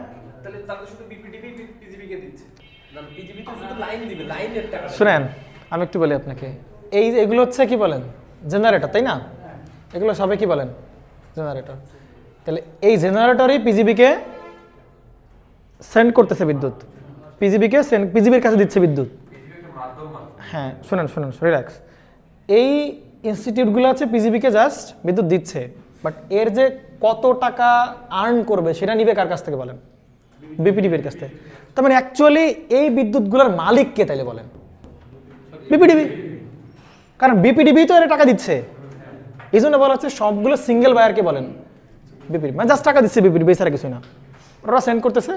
শুনেন আমি একটু বলি আপনাকে, এই যে এগুলো হচ্ছে কি বলেন? জেনারেটর, তাই না? এগুলো সবাই কি বলেন? জেনারেটর। তাহলে এই জেনারেটরই পিজিবিকে সেন্ড করতেছে বিদ্যুৎ, পিজিবির কাছে দিচ্ছে বিদ্যুৎ। হ্যাঁ শুনেন শুনেন রিল্যাক্স, এই ইনস্টিটিউটগুলো আছে পিজিবিকে জাস্ট বিদ্যুৎ দিচ্ছে, বাট এর যে কত টাকা আর্ন করবে সেটা নিবে কার কাছ থেকে বলেন? বিপিডিবির কাছ থেকে। তার মানে অ্যাকচুয়ালি এই বিদ্যুৎগুলোর মালিক কে তাইলে বলেন? বিপিডিবি, কারণ বিপিডিবি তো এর টাকা দিচ্ছে। এই জন্য বলা হচ্ছে সবগুলো সিঙ্গেল বায়ারকে বলেন বিপিডি, মানে জাস্ট টাকা দিচ্ছে বিপিডি, বেচারা কিছুই না। ওরা সেন্ড করতেছে,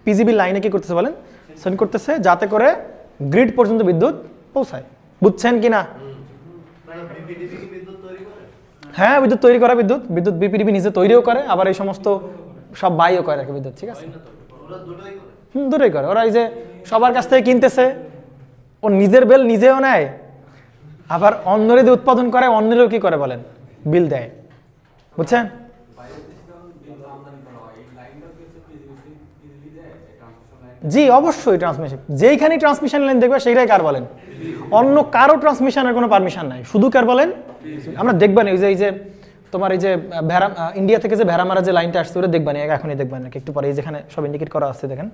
পিজিবি লাইনে কি করতেছে বলেন? সেন্ড করতেছে যাতে করে গ্রিড পর্যন্ত বিদ্যুৎ পৌঁছায়। বুঝছেন কিনা? হ্যাঁ বিদ্যুৎ তৈরি করা, বিদ্যুৎ বিপিডিবি নিজে তৈরিও করে, আবার এই সমস্ত সব বাইও করে আর কি বিদ্যুৎ, ঠিক আছে? দুটোই করে। ওরা এই যে সবার কাছ থেকে কিনতেছে, ও নিজের বেল নিজেও নেয়, আবার অন্যরে দিয়ে উৎপাদন করে, অন্যেরও কি করে বলেন? বিল দেয়। বুঝছেন? জি অবশ্যই ট্রান্সমিশন, যেইখানে ট্রান্সমিশন লাইন দেখবে সেইটাই কার বলেন? অন্য কারো ট্রান্সমিশনের কোনো পারমিশন নাই, শুধু কার বলেন? আমরা দেখবেন এই যে তোমার এই যে ইন্ডিয়া থেকে যে ভেড়ামারা যে লাইনটা আসছে ওটা দেখবেন, এখনই দেখবেন নাকি একটু পরে, এই যেখানে সব ইন্ডিকেট করা আছে দেখেন,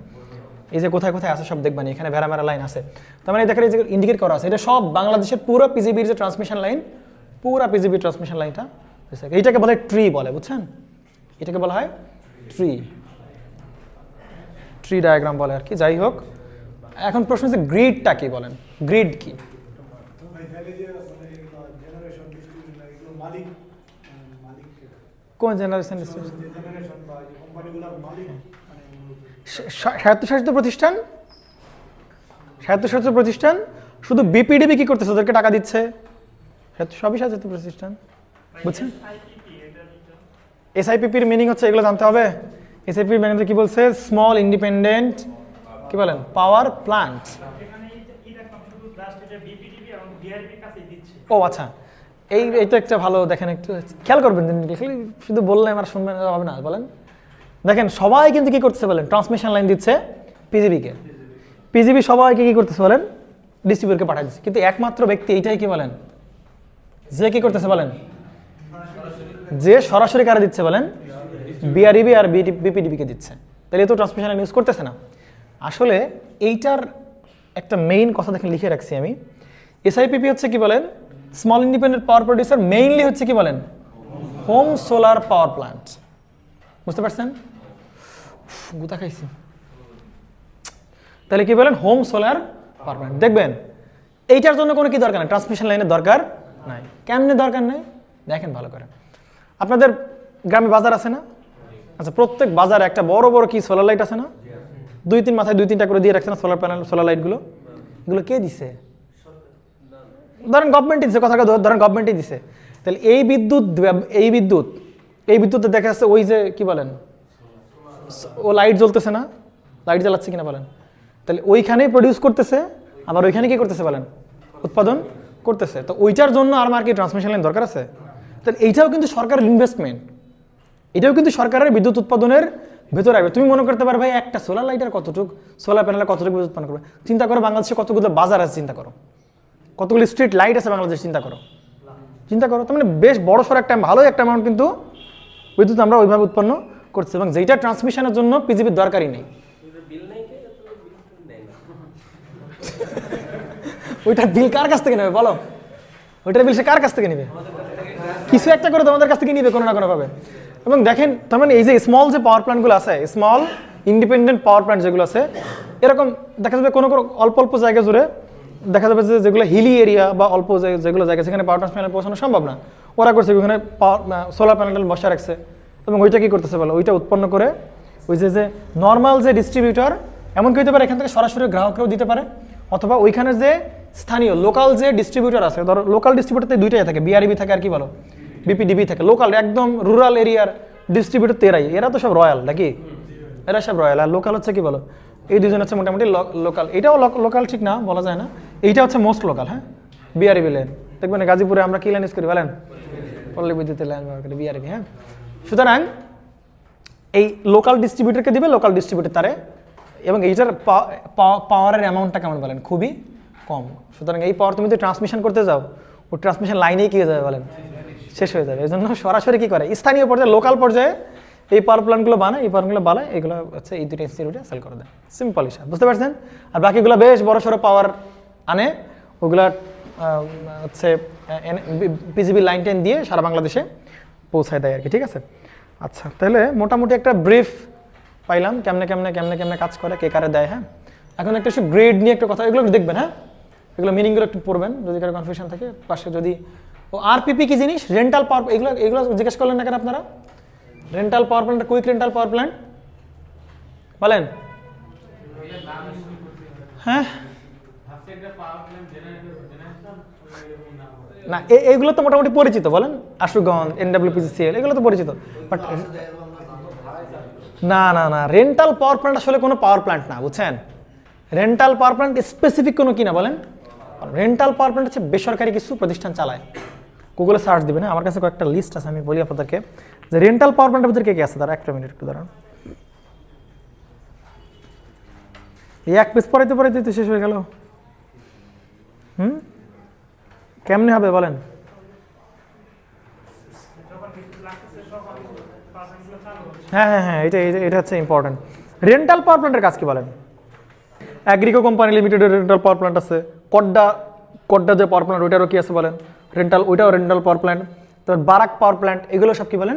এই যে কোথায় কোথায় আছে সব দেখবেন, এখানে ভেড়ামারা লাইন আছে। তার মানে দেখেন এই যে ইন্ডিকেট করা আছে, এটা সব বাংলাদেশের পুরো পিজিবির যে ট্রান্সমিশন লাইন, পুরো পিজিবি ট্রান্সমিশন লাইনটা, এইটাকে বলা হয় ট্রি বলে, বুঝছেন? এটাকে বলা হয় ট্রি ডায়াগ্রাম বলে আর কি। যাই হোক, এখন প্রশ্ন হচ্ছে গ্রিডটা কি বলেন? গ্রিড কি? কোন জেনারেশন? স্বায়ত্তশাসিত প্রতিষ্ঠান, শুধু বিপিডিবি কি করতেছে? ওদেরকে টাকা দিচ্ছে, সবই স্বায়ত্তশাসিত প্রতিষ্ঠান, বুঝছেন? এসআইপিপির মিনিং হচ্ছে, এগুলো জানতে হবে। এসআইপির মিনিং কি বলছে? স্মল ইন্ডিপেন্ডেন্ট কি বলেন? Power plant. ও আচ্ছা, এইটা একটা ভালো, দেখেন একটু খেয়াল করবেন, শুধু বললে আমার শুনবেন হবে না, বলেন। দেখেন সবাই কিন্তু কি করতেছে বলেন? ট্রান্সমিশন লাইন দিচ্ছে পিজিবিকে, পিজিবি সবাইকে কি করতেছে বলেন? ডিস্ট্রিবিউটরকে পাঠিয়ে দিচ্ছে, কিন্তু একমাত্র ব্যক্তি এইটাই কি বলেন? যে কি করতেছে বলেন? যে সরাসরি কারা দিচ্ছে বলেন? বিআরইবি আর বিপিডিবিকে দিচ্ছে। তাহলে তো ট্রান্সমিশন লাইন ইউজ করতেছে না। আসলে এইটার একটা মেইন কথা দেখেন লিখে রাখছি আমি, এসআইপিপি হচ্ছে কি বলেন? Small independent power producer, mainly হচ্ছে কি বলেন? Home solar power plant. বুঝতে পারছেন? গুতা খাইছি। তাহলে কি বলেন? Home solar power plant. দেখবেন এইটার জন্য কোনো কি দরকার নেই, ট্রান্সমিশন লাইনের দরকার নাই। কেমনে দরকার নাই দেখেন ভালো করে, আপনাদের গ্রামে বাজার আছে না? আচ্ছা, প্রত্যেক বাজারে একটা বড় বড় কি সোলার লাইট আছে না? 2-3 মাথায় 2-3টা করে দিয়ে রাখছে না সোলার প্যানেল, সোলার লাইটগুলো? এগুলো কে দিছে? ধরেন গভর্নমেন্টই দিছে, কথা ধরেন গভর্নমেন্টই দিছে। তাহলে এই বিদ্যুৎ দেখা যাচ্ছে ওই যে কি বলেন, ও লাইট জ্বলতেছে না, লাইট জ্বালাচ্ছে কিনা বলেন, তাহলে ওইখানেই প্রডিউস করতেছে, আবার ওইখানে কি করতেছে বলেন, উৎপাদন করতেছে। তো ওইটার জন্য আর কি ট্রান্সমিশন লাইন দরকার আছে? তাহলে এইটাও কিন্তু সরকারের ইনভেস্টমেন্ট, এটাও কিন্তু সরকারের বিদ্যুৎ উৎপাদনের ভেতরে আসবে। তুমি মনে করতে পারো ভাই একটা সোলার লাইটের কতটুকু, সোলার প্যানেলের কতটুকু বিদ্যুৎ উৎপন্ন করবে? চিন্তা করো বাংলাদেশে কতগুলো বাজার আছে, চিন্তা করো কতগুলো স্ট্রিট লাইট আছে বাংলাদেশে, চিন্তা করো। তার মানে বেশ বড় সড় একটা ভালোই একটা অ্যামাউন্ট কিন্তু বিদ্যুৎ আমরা ওইভাবে উৎপন্ন করছি, এবং যেটা ট্রান্সমিশনের জন্য পিজিবির দরকারই নেই। ওইটার বিল কার কাছ থেকে নেবে বলো? ওইটার বিল সে কার কাছ থেকে নেবে? কিছু একটা করে তোমাদের কাছ থেকে নিবে কোনো না কোনো ভাবে। এবং দেখেন তার মানে এই যে স্মল যে পাওয়ার প্ল্যান্টগুলো আছে, স্মল ইন্ডিপেন্ডেন্ট পাওয়ার প্ল্যান্ট যেগুলো আছে, এরকম দেখা যাবে কোনো অল্প অল্প জায়গা জুড়ে দেখা যাবে যে যেগুলো হিলি এরিয়া বা অল্প যেগুলো জায়গা সেখানে পাওয়ার ট্রান্সমিশন পৌঁছানো সম্ভব না, ওরা করছে ওখানে সোলার প্যানেল বসা রাখছে, এবং ওইটা কি করতেছে বলো, ওইটা উৎপন্ন করে ওই যে নর্মাল যে ডিস্ট্রিবিউটর, এমন কি হতে পারে এখান থেকে সরাসরি গ্রাহককেও দিতে পারে, অথবা ওইখানে যে স্থানীয় লোকাল যে ডিস্ট্রিবিউটর আছে, ধরো লোকাল ডিস্ট্রিবিউটরতে দুইটাই থাকে, বিআরবি থাকে আর কি বলো, বিপিডিবি থাকে। লোকাল একদম রুরাল এরিয়ার ডিস্ট্রিবিউটর তেরাই, এরা তো সব রয়্যাল নাকি, এরা সব রয়্যাল। আর লোকাল হচ্ছে কি বলো, এই দুজন হচ্ছে মোটামুটি লোকাল। এটাও লোকাল ঠিক না বলা যায় না, এইটা হচ্ছে মোস্ট লোকাল। হ্যাঁ, বিআরবি লাইন দেখবেন গাজীপুরে আমরা কি লাইন ইউজ করি বলেন, পল্লী বিদ্যুতের লাইন ব্যবহার করি, বিআরবি। হ্যাঁ, সুতরাং এই লোকাল ডিস্ট্রিবিউটরকে দিবে লোকাল ডিস্ট্রিবিউটর তারে, এবং এইটার পাওয়ারের অ্যামাউন্টটা কেমন বলেন, খুবই কম। সুতরাং এই পাওয়ার তুমি যদি ট্রান্সমিশন করতে যাও, ও ট্রান্সমিশন লাইনেই কি হয়ে যাবে বলেন, শেষ হয়ে যাবে। এই জন্য সরাসরি কি করে স্থানীয় পর্যায়ে, লোকাল পর্যায়ে এই পাওয়ার প্ল্যান্টগুলো বানায়, এই পাওয়ারগুলো বানায়, এগুলো হচ্ছে এই দুটো ইনস্টিটিউটে সেল করে দেয়। সিম্পল হিসাব, বুঝতে পারছেন? আর বাকিগুলো বেশ বড় সড়ো পাওয়ার আনে, ওগুলা হচ্ছে পিজিবি লাইন টেন দিয়ে সারা বাংলাদেশে পৌঁছায় দেয় আর কি। ঠিক আছে, আচ্ছা, তাহলে মোটামুটি একটা ব্রিফ পাইলাম কেমনে কেমনে কেমনে কেমনে কাজ করে, কে কারে দেয়। হ্যাঁ, এখন একটা একটু গ্রেড নিয়ে একটা কথা, এগুলো একটু দেখবেন। হ্যাঁ, এগুলো মিনিংগুলো একটু পড়বেন যদি কারো কনফিউশন থাকে পাশে। যদি ও আরপিপি কি জিনিস, রেন্টাল পাওয়ার, এগুলো জিজ্ঞেস করলেন না কেন আপনারা? Rental power plant, quick rental power plant বলেন। হ্যাঁ, না এইগুলো তো মোটামুটি পরিচিত বলেন, আশুগঞ্জ, এনডব্লিউপিসিএল, এগুলো তো পরিচিত। বাট না না না, রেন্টাল পাওয়ার প্ল্যান্ট আসলে কোনো পাওয়ার প্ল্যান্ট না, বুঝছেন? রেন্টাল পাওয়ার প্ল্যান্ট স্পেসিফিক কোনো কি না বলেন, রেন্টাল পাওয়ার প্ল্যান্ট হচ্ছে বেসরকারি কিছু প্রতিষ্ঠান চালায়। গুগলে সার্চ দিবেন, আমার কাছে কয়েকটা লিস্ট আছে, আমি বলি আপনাদেরকে যে রেন্টাল পাওয়ার প্ল্যান্টের ভিতরে কে কে আছে। তারা একটা মিনিট একটু দাঁড়ান, এই এক পেজ পড়াইতে পড়াইতে তো শেষ হয়ে গেল। কেমনে হবে বলেন? হ্যাঁ হ্যাঁ হ্যাঁ, এটা হচ্ছে ইম্পর্টেন্ট। রেন্টাল পাওয়ার প্ল্যান্টের কাজ কি বলেন? অ্যাগ্রিকো কোম্পানি লিমিটেডের রেন্টাল পাওয়ার প্ল্যান্ট আছে, কড্ডা যে পাওয়ার প্ল্যান্ট ওইটারও কি আছে বলেন, রেন্টাল, ওইটাও রেন্টাল পাওয়ার প্ল্যান্ট। তারপর বারাক পাওয়ার প্ল্যান্ট, এগুলো সব কি বলেন,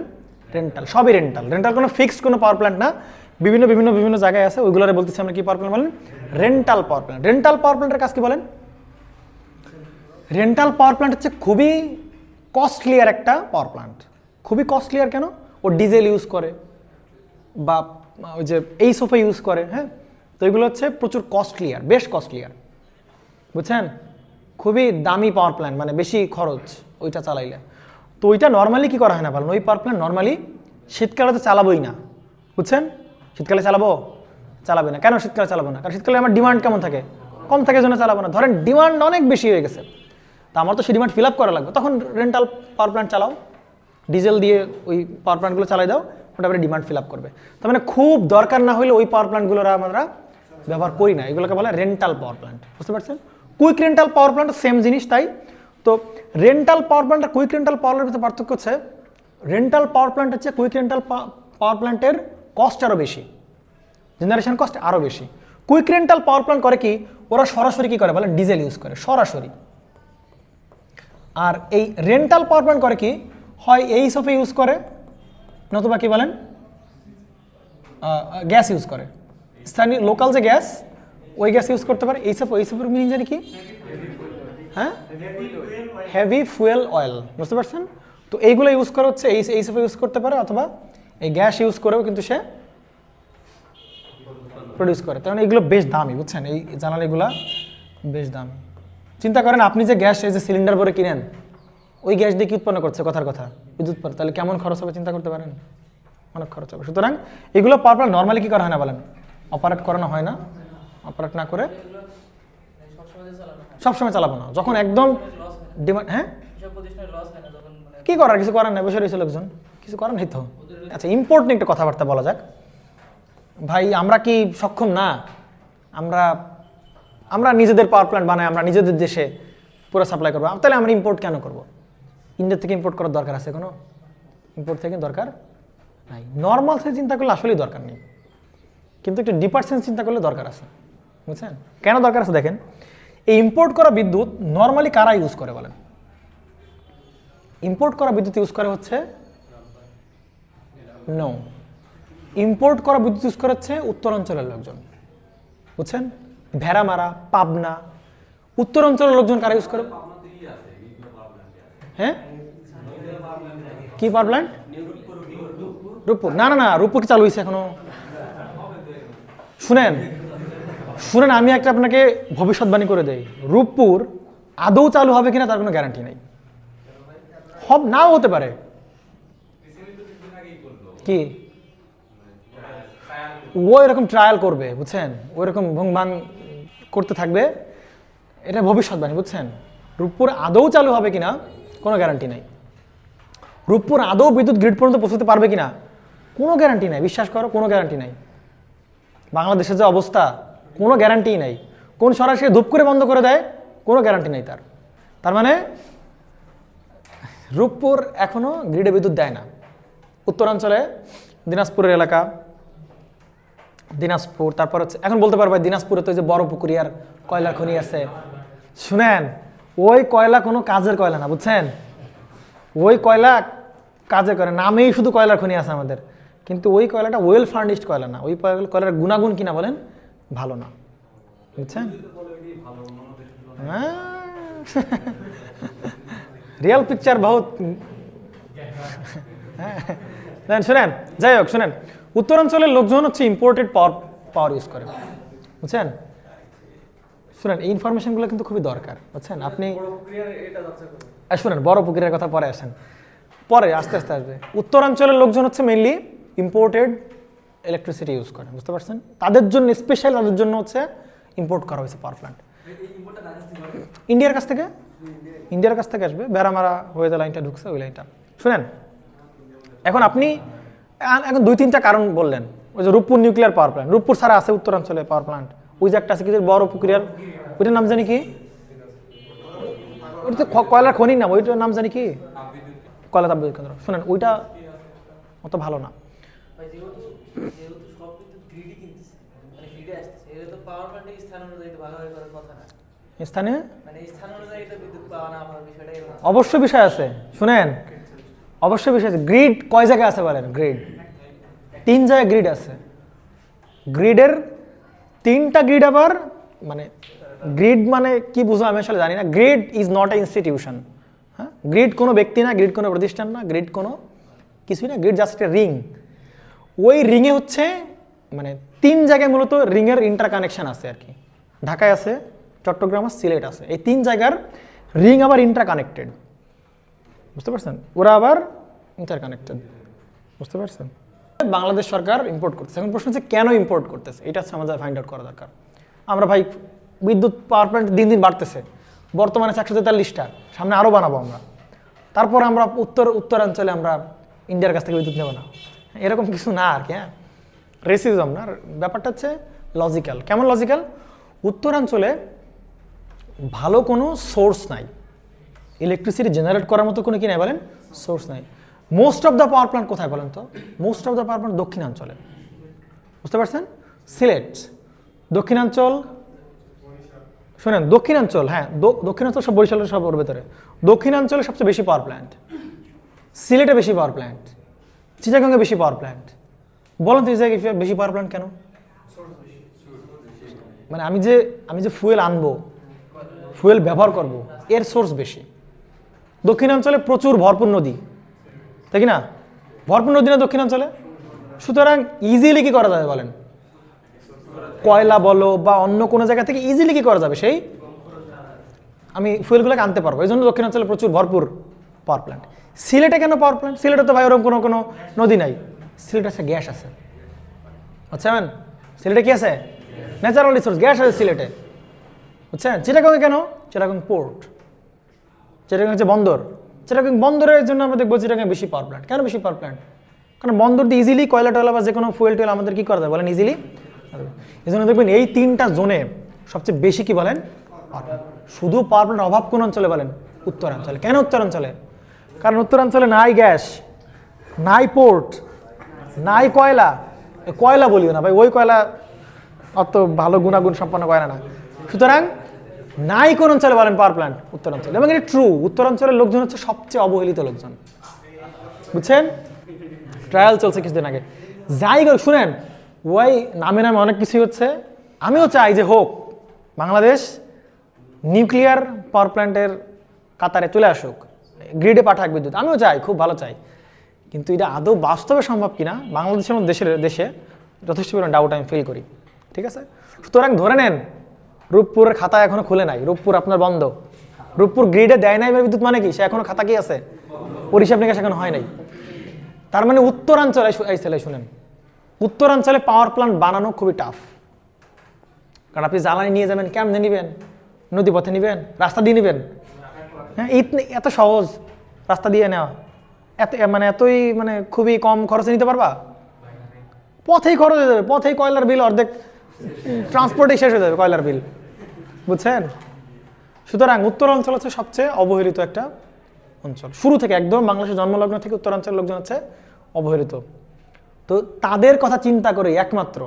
রেন্টাল, সবই রেন্টাল। রেন্টাল কোনো ফিক্সড কোনো পাওয়ার প্ল্যান্ট না, বিভিন্ন বিভিন্ন বিভিন্ন জায়গায় আছে, ওইগুলোরে বলতেছি আমরা কি পাওয়ার প্ল্যান্ট বলেন, রেন্টাল পাওয়ার প্ল্যান্ট। রেন্টাল পাওয়ার প্ল্যান্টের কাজ কি বলেন? রেন্টাল পাওয়ার প্ল্যান্ট হচ্ছে খুবই কস্টলিয়ার একটা পাওয়ার প্ল্যান্ট। খুবই কস্টলিয়ার কেন? ও ডিজেল ইউজ করে বা ওই যে এই সোফা ইউজ করে। হ্যাঁ, তো এগুলো হচ্ছে প্রচুর কস্টলিয়ার, বেশ কস্টলিয়ার, বুঝছেন? খুবই দামি পাওয়ার প্ল্যান্ট, মানে বেশি খরচ ওইটা চালাইলে। তো ওইটা নর্মালি কি করা হয় না বলেন, ওই পাওয়ার প্ল্যান্ট নর্মালি শীতকালে তো চালাবোই না, বুঝছেন? শীতকালে চালাবে না কেন? শীতকালে চালাবো না কারণ শীতকালে আমার ডিমান্ড কেমন থাকে, কম থাকে, জন্য চালাবো না। ধরেন ডিমান্ড অনেক বেশি হয়ে গেছে, তা আমার তো সেই ডিমান্ড ফিল আপ করা লাগবে, তখন রেন্টাল পাওয়ার প্ল্যান্ট চালাও, ডিজেল দিয়ে ওই পাওয়ার প্ল্যান্টগুলো চালাই দাও, মোটামুটি ডিমান্ড ফিল আপ করবে। তার মানে খুব দরকার না হলে ওই পাওয়ার প্ল্যান্টগুলো আমরা ব্যবহার করি না, এগুলোকে বলে রেন্টাল পাওয়ার প্ল্যান্ট, বুঝতে পারছেন? Quick rental power plant same জিনিস, তাই তো রেন্টাল পাওয়ার প্ল্যান্ট আর কুইক রেন্টাল পাওয়ার প্ল্যান্টের ভিতরে পার্থক্য হচ্ছে রেন্টাল পাওয়ার প্ল্যান্ট হচ্ছে কুইক রেন্টাল পাওয়ার প্ল্যান্টের কস্ট আরও বেশি, জেনারেশন কস্ট আরও বেশি। কুইক রেন্টাল পাওয়ার প্ল্যান্ট করে কি, ওরা সরাসরি কি করে বলেন, ডিজেল ইউজ করে সরাসরি। আর এই রেন্টাল পাওয়ার প্ল্যান্ট করে কি, হয় এই সোফে ইউজ করে, নতুবা কি বলেন, গ্যাস ইউজ করে, স্থানীয় লোকাল যে গ্যাস, ওই গ্যাস ইউজ করতে পারে। এই সোফের মিনিং জানি কি, হ্যাঁ, হেভি ফুয়েল অয়েল, বুঝতে পারছেন? তো এইগুলো ইউজ করা হচ্ছে, এইসব ইউজ করতে পারে, অথবা এই গ্যাস ইউজ করেও কিন্তু সে প্রডিউস করে। কারণ এগুলো বেশ দামি, বুঝছেন? এই জ্বালানিগুলা বেশ দামি। চিন্তা করেন আপনি যে গ্যাস, এই যে সিলিন্ডার ভরে কিনেন, ওই গ্যাস দিয়ে কি উৎপন্ন করছে? কথার কথা, বিদ্যুৎ উৎপন্ন। তাহলে কেমন খরচ হবে চিন্তা করতে পারেন? অনেক খরচ হবে। সুতরাং এগুলো পাওয়ার প্ল্যান্ট নর্মালি কি করা হয় না বলেন? অপারেট করানো হয় না। অপারেট না করে সবসময় চালাবো না, যখন একদম ডিমান্ড। হ্যাঁ, কি করার, কিছু করার নাই, বসে রয়েছে লোকজন, কিছু করার নেই তো। আচ্ছা, ইম্পোর্ট নিয়ে একটা কথাবার্তা বলা যাক। ভাই আমরা কি সক্ষম না? আমরা নিজেদের পাওয়ার প্ল্যান্ট বানাই, আমরা নিজেদের দেশে পুরো সাপ্লাই করবো, তাহলে আমরা ইম্পোর্ট কেন করব? ইন্ডিয়া থেকে ইম্পোর্ট করার দরকার আছে কোনো? ইম্পোর্ট থেকে দরকার নাই। নর্মাল সেন্স চিন্তা করলে আসলেই দরকার নেই, কিন্তু একটু ডিপার সেন্স চিন্তা করলে দরকার আছে, বুঝছেন? কেন দরকার আছে দেখেন। এই ইম্পোর্ট করা বিদ্যুৎ নর্মালি কারা ইউজ করে বলেন? ইম্পোর্ট করা বিদ্যুৎ ইউজ করে হচ্ছে নো, ইম্পোর্ট করা বিদ্যুৎ ইউজ করে হচ্ছে উত্তরাঞ্চলের লোকজন, বুঝছেন? ভেড়ামারা, পাবনা, উত্তরাঞ্চলের লোকজন কারা ইউজ করে? হ্যাঁ, কি পাওয়ার প্ল্যান্ট? রূপপুর? না না না, রূপপুর কি চালু হয়েছে এখনো? শুনেন, আমি একটা আপনাকে ভবিষ্যৎবাণী করে দেই, রূপপুর আদৌ চালু হবে কিনা তার কোনো গ্যারান্টি নেই, নাও হতে পারে। কি ও এরকম ট্রায়াল করবে, বুঝছেন? ওই রকম ভংবাং করতে থাকবে, এটা ভবিষ্যৎবাণী, বুঝছেন? রূপপুর আদৌ চালু হবে কিনা কোনো গ্যারান্টি নাই। রূপপুর আদৌ বিদ্যুৎ গ্রিড পর্যন্ত পৌঁছতে পারবে কিনা কোনো গ্যারান্টি নাই, বিশ্বাস করো, কোনো গ্যারান্টি নাই। বাংলাদেশের যে অবস্থা, কোনো গ্যারান্টি নাই। কোন সরাসরি ধূপ করে বন্ধ করে দেয়, কোনো গ্যারান্টি নেই তার মানে রূপপুর এখনো গ্রিডে বিদ্যুৎ দেয় না। উত্তরাঞ্চলে দিনাজপুরের এলাকা, দিনাজপুর, তারপর হচ্ছে এখন বলতে পারবো দিনাজপুরে তো যে বড় পুকুরিয়ার কয়লা খনি আছে। শুনেন, ওই কয়লা কোনো কাজের কয়লা না, বুঝছেন? ওই কয়লা কাজে করে, নামেই শুধু কয়লার খনি আছে আমাদের, কিন্তু ওই কয়লাটা ওয়েল ফার্নিশড কয়লা না। ওই কয়লার গুণাগুণ কিনা বলেন? ভালো না, বুঝছেন? রিয়েল পিকচার বহুত। শুনেন, যাই হোক, শুনেন, উত্তরাঞ্চলের লোকজন হচ্ছে ইম্পোর্টেড পাওয়ার ইউজ করে, বুঝছেন? শুনেন, এই ইনফরমেশনগুলো কিন্তু খুবই দরকার, বুঝছেন? আপনি শুনেন, বড় পুকুরের কথা পরে আসেন, পরে আস্তে আস্তে আসবে। উত্তরাঞ্চলের লোকজন হচ্ছে মেইনলি ইম্পোর্টেড ইলেকট্রিসিটি ইউজ করে, বুঝতে পারছেন? তাদের জন্য স্পেশাল, তাদের জন্য হচ্ছে ইম্পোর্ট করা হয়েছে পাওয়ার প্ল্যান্ট। ইন্ডিয়ার কাছ থেকে আসবে, বেড়ামারা হয়ে যে লাইনটা ঢুকছে, ওই লাইনটা। শুনেন, এখন আপনি এখন 2-3টা কারণ বললেন। ওই যে Rooppur nuclear power plant, Rooppur ছাড়া আছে উত্তরাঞ্চলে পাওয়ার প্ল্যান্ট। ওই যে একটা আছে কি বড় পুকুরিয়ার, ওইটার নাম জানি কি? ওইটা তো কয়লার খনি নাম, ওইটার নাম জানি কি? কয়লা তাপবিদ্যুৎ কেন্দ্র। শুনেন, ওইটা অত ভালো না। স্থানে অবশ্য বিষয় আছে, শুনেন, অবশ্যই বিষয় আছে। গ্রিড কয় জায়গায় আছে বলেন? গ্রিড 3 জায়গায় গ্রিড আছে। গ্রিডের 3টা গ্রিড, আবার মানে গ্রিড মানে কি বুঝো আমি আসলে জানি না। Grid is not a institution. হ্যাঁ, গ্রিড কোনো ব্যক্তি না, গ্রিড কোনো প্রতিষ্ঠান না, গ্রিড কোনো কিছুই না, গ্রিড জাস্ট একটা রিং। ওই রিংয়ে হচ্ছে মানে 3 জায়গায় মূলত রিংয়ের ইন্টার কানেকশন আছে আর কি। ঢাকায় আছে, চট্টগ্রাম আছে, সিলেট আছে। এই 3 জায়গার রিং আবার ইন্টার কানেক্টেড, বুঝতে পারছেন? ওরা আবার ইন্টার কানেক্টেড, বুঝতে পারছেন? বাংলাদেশ সরকার ইম্পোর্ট করতেছে। এখন প্রশ্ন হচ্ছে কেন ইম্পোর্ট করতেছে, এটা হচ্ছে আমাদের ফাইন্ড আউট করা দরকার। আমরা ভাই বিদ্যুৎ পাওয়ার প্ল্যান্ট দিন দিন বাড়তেছে, বর্তমানে 143টা, সামনে আরও বানাবো আমরা। তারপর আমরা উত্তরাঞ্চলে আমরা ইন্ডিয়ার কাছ থেকে বিদ্যুৎ নেব না, এরকম কিছু না আর কি। হ্যাঁ, রেসিজম না, ব্যাপারটা হচ্ছে লজিক্যাল। কেমন লজিক্যাল? উত্তরাঞ্চলে ভালো কোনো সোর্স নাই, ইলেকট্রিসিটি জেনারেট করার মতো কোনো কি নাই বলেন? সোর্স নাই। Most of the power plant কোথায় বলেন তো? Most of the power plant দক্ষিণাঞ্চলে, বুঝতে পারছেন? সিলেট, দক্ষিণাঞ্চল। শোনেন, দক্ষিণাঞ্চল, হ্যাঁ দক্ষিণাঞ্চল সব বরিশালের সব ওর ভেতরে। দক্ষিণাঞ্চলে সবচেয়ে বেশি পাওয়ার প্ল্যান্ট, সিলেটে বেশি পাওয়ার প্ল্যান্ট, চিটাগংয়ে বেশি পাওয়ার প্ল্যান্ট। বলেন তো এই জায়গায় বেশি পাওয়ার প্ল্যান্ট কেন? মানে আমি যে ফুয়েল আনবো, ফুয়েল ব্যবহার করব, এর সোর্স বেশি। দক্ষিণাঞ্চলে প্রচুর ভরপুর নদী, তাই কি না? ভরপুর নদী না দক্ষিণাঞ্চলে? সুতরাং ইজিলি কি করা যাবে বলেন? কয়লা বলো বা অন্য কোনো জায়গা থেকে ইজিলি কি করা যাবে, সেই আমি ফুয়েলগুলোকে আনতে পারবো। এই জন্য দক্ষিণাঞ্চলে প্রচুর ভরপুর পাওয়ার প্ল্যান্ট। সিলেটে কেন পাওয়ার প্ল্যান্ট? সিলেটে তো ভাই ওরকম কোনো নদী নাই। সিলেটে আছে, গ্যাস আছে, বুঝছেন? সিলেটে কি আছে? ন্যাচারাল রিসোর্স, গ্যাস আছে সিলেটে, বুঝছেন? চিটাগং কেন? চিটাগং পোর্ট, চিটাগং হচ্ছে বন্দর। চিটাগং বন্দরের জন্য আমরা দেখবো চিটাগং বেশি পাওয়ার প্ল্যান্ট। কেন বেশি পাওয়ার প্ল্যান্ট? কারণ বন্দর দিয়ে ইজিলি কয়লা টয়লা বা যে কোনো ফুয়েল টুয়েল আমাদের কি করা যায় বলেন, ইজিলি। এই জন্য দেখবেন এই 3টা জোনে সবচেয়ে বেশি কি বলেন? শুধু পাওয়ার প্ল্যান্ট অভাব কোন অঞ্চলে বলেন? উত্তরাঞ্চলে। কেন উত্তরাঞ্চলে? কারণ উত্তরাঞ্চলে নাই গ্যাস, নাই পোর্ট, নাই কয়লা। কয়লা বলিও না ভাই, ওই কয়লা অত ভালো গুণাগুণ সম্পন্ন কয়লা না। সুতরাং নাই কোন অঞ্চলে বলেন পাওয়ার প্ল্যান্ট? উত্তরাঞ্চলে। এবং এটা ট্রু, উত্তরাঞ্চলের লোকজন হচ্ছে সবচেয়ে অবহেলিত লোকজন, বুঝছেন? ট্রায়াল চলছে কিছুদিন আগে। যাই হোক শুনেন, ওই নামে নামে অনেক কিছুই হচ্ছে। আমিও চাই যে হোক, বাংলাদেশ নিউক্লিয়ার পাওয়ার প্ল্যান্টের কাতারে চলে আসুক, গ্রিডে পাঠাক বিদ্যুৎ, আমিও চাই, খুব ভালো চাই। কিন্তু এটা আদৌ বাস্তবে সম্ভব কিনা বাংলাদেশের মতো দেশে যথেষ্ট পরিমাণ ডাউট আমি ফিল করি, ঠিক আছে? সুতরাং ধরে নেন রূপপুরের খাতা এখনো খুলে নাই, রূপপুর আপনার বন্ধ, রূপপুর গ্রিডে দেয় নাই বিদ্যুৎ, মানে কি সে এখনো খাতা কি আছে, পরিষেবা নিকাশ এখনো হয় নাই। তার মানে উত্তরাঞ্চলে, এই ছেলে শুনেন, উত্তরাঞ্চলে পাওয়ার প্ল্যান্ট বানানো খুবই টাফ। কারণ আপনি জ্বালানি নিয়ে যাবেন, কেমনে নেবেন? নদী পথে নেবেন, রাস্তা দিয়ে নেবেন? হ্যাঁ, এত সহজ রাস্তা দিয়ে নেওয়া, এতই খুবই কম খরচে নিতে পারবা? পথেই খরচ হয়ে যাবে, পথেই কয়লার বিল অর্ধেক, ট্রান্সপোর্টেই শেষ হয়ে যাবে কয়লার বিল, বুঝছেন? সুতরাং উত্তরাঞ্চল হচ্ছে সবচেয়ে অবহেলিত একটা অঞ্চল। শুরু থেকে একদম বাংলাদেশের জন্মলগ্ন থেকে উত্তরাঞ্চলের লোকজন হচ্ছে অবহেলিত। তো তাদের কথা চিন্তা করে একমাত্র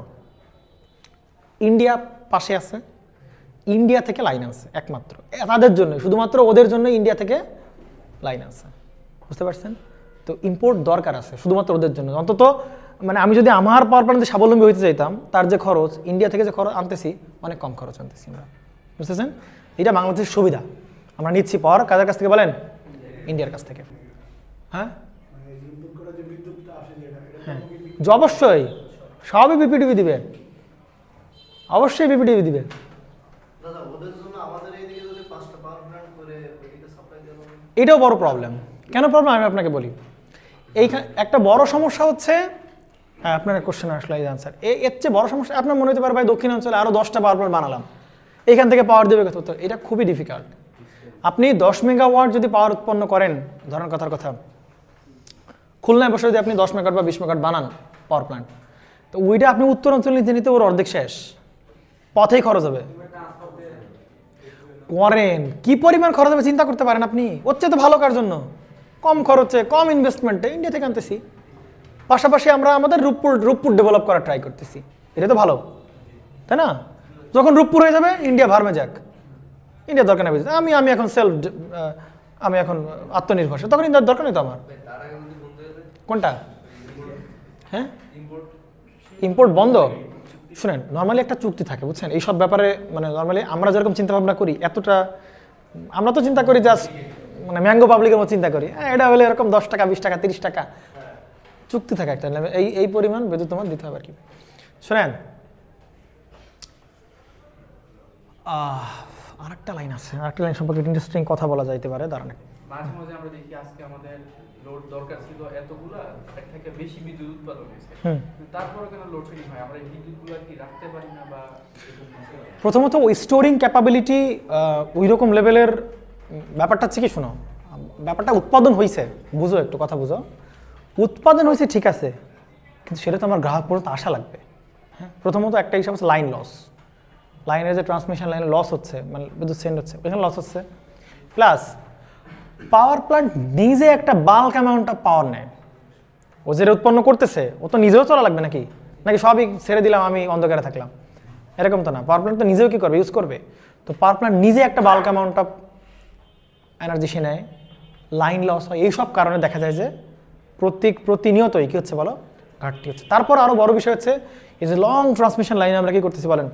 ইন্ডিয়া পাশে আছে, ইন্ডিয়া থেকে লাইন আছে একমাত্র তাদের জন্য, শুধুমাত্র ওদের জন্য ইন্ডিয়া থেকে লাইন আছে, বুঝতে পারছেন? তো ইম্পোর্ট দরকার আছে শুধুমাত্র ওদের জন্য। অন্তত আমি যদি আমার পাওয়ার প্ল্যান্টে স্বাবলম্বী হইতে চাইতাম, তার যে খরচ, ইন্ডিয়া থেকে যে খরচ আনতেছি, অনেক কম খরচ আনতেছি আমরা, বুঝতেছেন? এটা বাংলাদেশের সুবিধা, আমরা নিচ্ছি পাওয়ার কাদের কাছ থেকে বলেন? ইন্ডিয়ার কাছ থেকে। হ্যাঁ, হ্যাঁ, অবশ্যই সবই বিপিডিবি দিবে, অবশ্যই বিপিডিবি দিবে। এটাও বড় প্রবলেম। কেন প্রবলেম আমি আপনাকে বলি। এইখানে একটা বড় সমস্যা হচ্ছে, হ্যাঁ আপনার কোশ্চেন আসলে এই আনসার, এর চেয়ে বড় সমস্যা আপনার মনে হতে পারে ভাই দক্ষিণাঞ্চলে আরও 10টা পাওয়ার প্ল্যান্ট বানালাম, এখান থেকে পাওয়ার দেবে কত? এটা খুবই ডিফিকাল্ট। আপনি 10 মেগাওয়াট যদি পাওয়ার উৎপন্ন করেন, ধরেন কথার কথা, খুলনায় বসে যদি আপনি 10 মেগাওয়াট বা 20 মেগাওয়াট বানান পাওয়ার প্ল্যান্ট, তো ওইটা আপনি উত্তরাঞ্চল নিতে নিতে ওর অর্ধেক শেষ, পথেই খরচ হবে। করেন কি পরিমাণ খরচ হবে চিন্তা করতে পারেন আপনি? হচ্ছে তো ভালো কার জন্য, কম খরচে, কম ইনভেস্টমেন্টে ইন্ডিয়া থেকে আনতেছি, পাশাপাশি আমরা আমাদের রূপপুর ডেভেলপ করার ট্রাই করতেছি, এটা তো ভালো, তাই না? যখন রূপপুর হয়ে যাবে, ইন্ডিয়া ভার্মে যাক, ইন্ডিয়া দরকার নেই, আমি এখন আমি এখন আত্মনির্ভরশীল, তখন ইন্ডিয়ার দরকার নেই তো আমার। কোনটা? হ্যাঁ, ইম্পোর্ট বন্ধ। শুনেন, নর্মালি একটা চুক্তি থাকে, বুঝছেন? এইসব ব্যাপারে নর্মালি আমরা যেরকম চিন্তা ভাবনা করি, এতটা আমরা তো চিন্তা করি জাস্ট ম্যাঙ্গো পাবলিকের মতো চিন্তা করি, এটা হলে এরকম 10 টাকা 20 টাকা 30 টাকা চুক্তি থাকে একটা, এই পরিমাণ বিদ্যুৎ তোমার দিতে হবে আর কি। শুনেন, আরেকটা লাইন আছে, আরেকটা লাইন সম্পর্কে ইন্টারেস্টিং কথা বলা যাইতে পারে, দাঁড়ান। মাঝে মাঝে আমরা দেখি আজকে আমাদের লোড দরকার ছিল এতগুলা, এর থেকে বেশি বিদ্যুৎ উৎপাদন হয়েছে, তারপরে কেন লোডশেডিং হয়? আমরা এই বিদ্যুৎগুলো কি রাখতে পারি না? বা প্রথমত ওই স্টোরিং ক্যাপাবিলিটি ওই রকম লেভেলের ব্যাপারটা হচ্ছে কি, শোনো, ব্যাপারটা উৎপাদন হয়েছে, বুঝো, একটু কথা বুঝো, উৎপাদন হয়েছে ঠিক আছে, কিন্তু সেটা তো আমার গ্রাহক পর্যন্ত আসা লাগবে। হ্যাঁ, প্রথমত একটা হিসাব হচ্ছে লাইন লস, লাইনের যে ট্রান্সমিশন লাইনে লস হচ্ছে, বিদ্যুৎ সেন্ড হচ্ছে, ওইখানে লস হচ্ছে, প্লাস পাওয়ার প্ল্যান্ট নিজে একটা বাল্ক অ্যামাউন্ট অফ পাওয়ার নেয়, ও যেটা উৎপন্ন করতেছে ও তো নিজেও চলা লাগবে নাকি সবই ছেড়ে দিলাম আমি অন্ধকারে থাকলাম, এরকম তো না। পাওয়ার প্ল্যান্ট তো নিজেও কি করবে, ইউজ করবে। তো পাওয়ার প্ল্যান্ট নিজে একটা বাল্ক অ্যামাউন্ট অফ এনার্জি সে নেয়, লাইন লস হয়, এইসব কারণে দেখা যায় যে প্রতিনিয়তই কী হচ্ছে বলো, ঘাটতি হচ্ছে। তারপর আরও বড় বিষয় হচ্ছে এই যে লং ট্রান্সমিশন লাইনে আমরা কী করতেছি বলেন,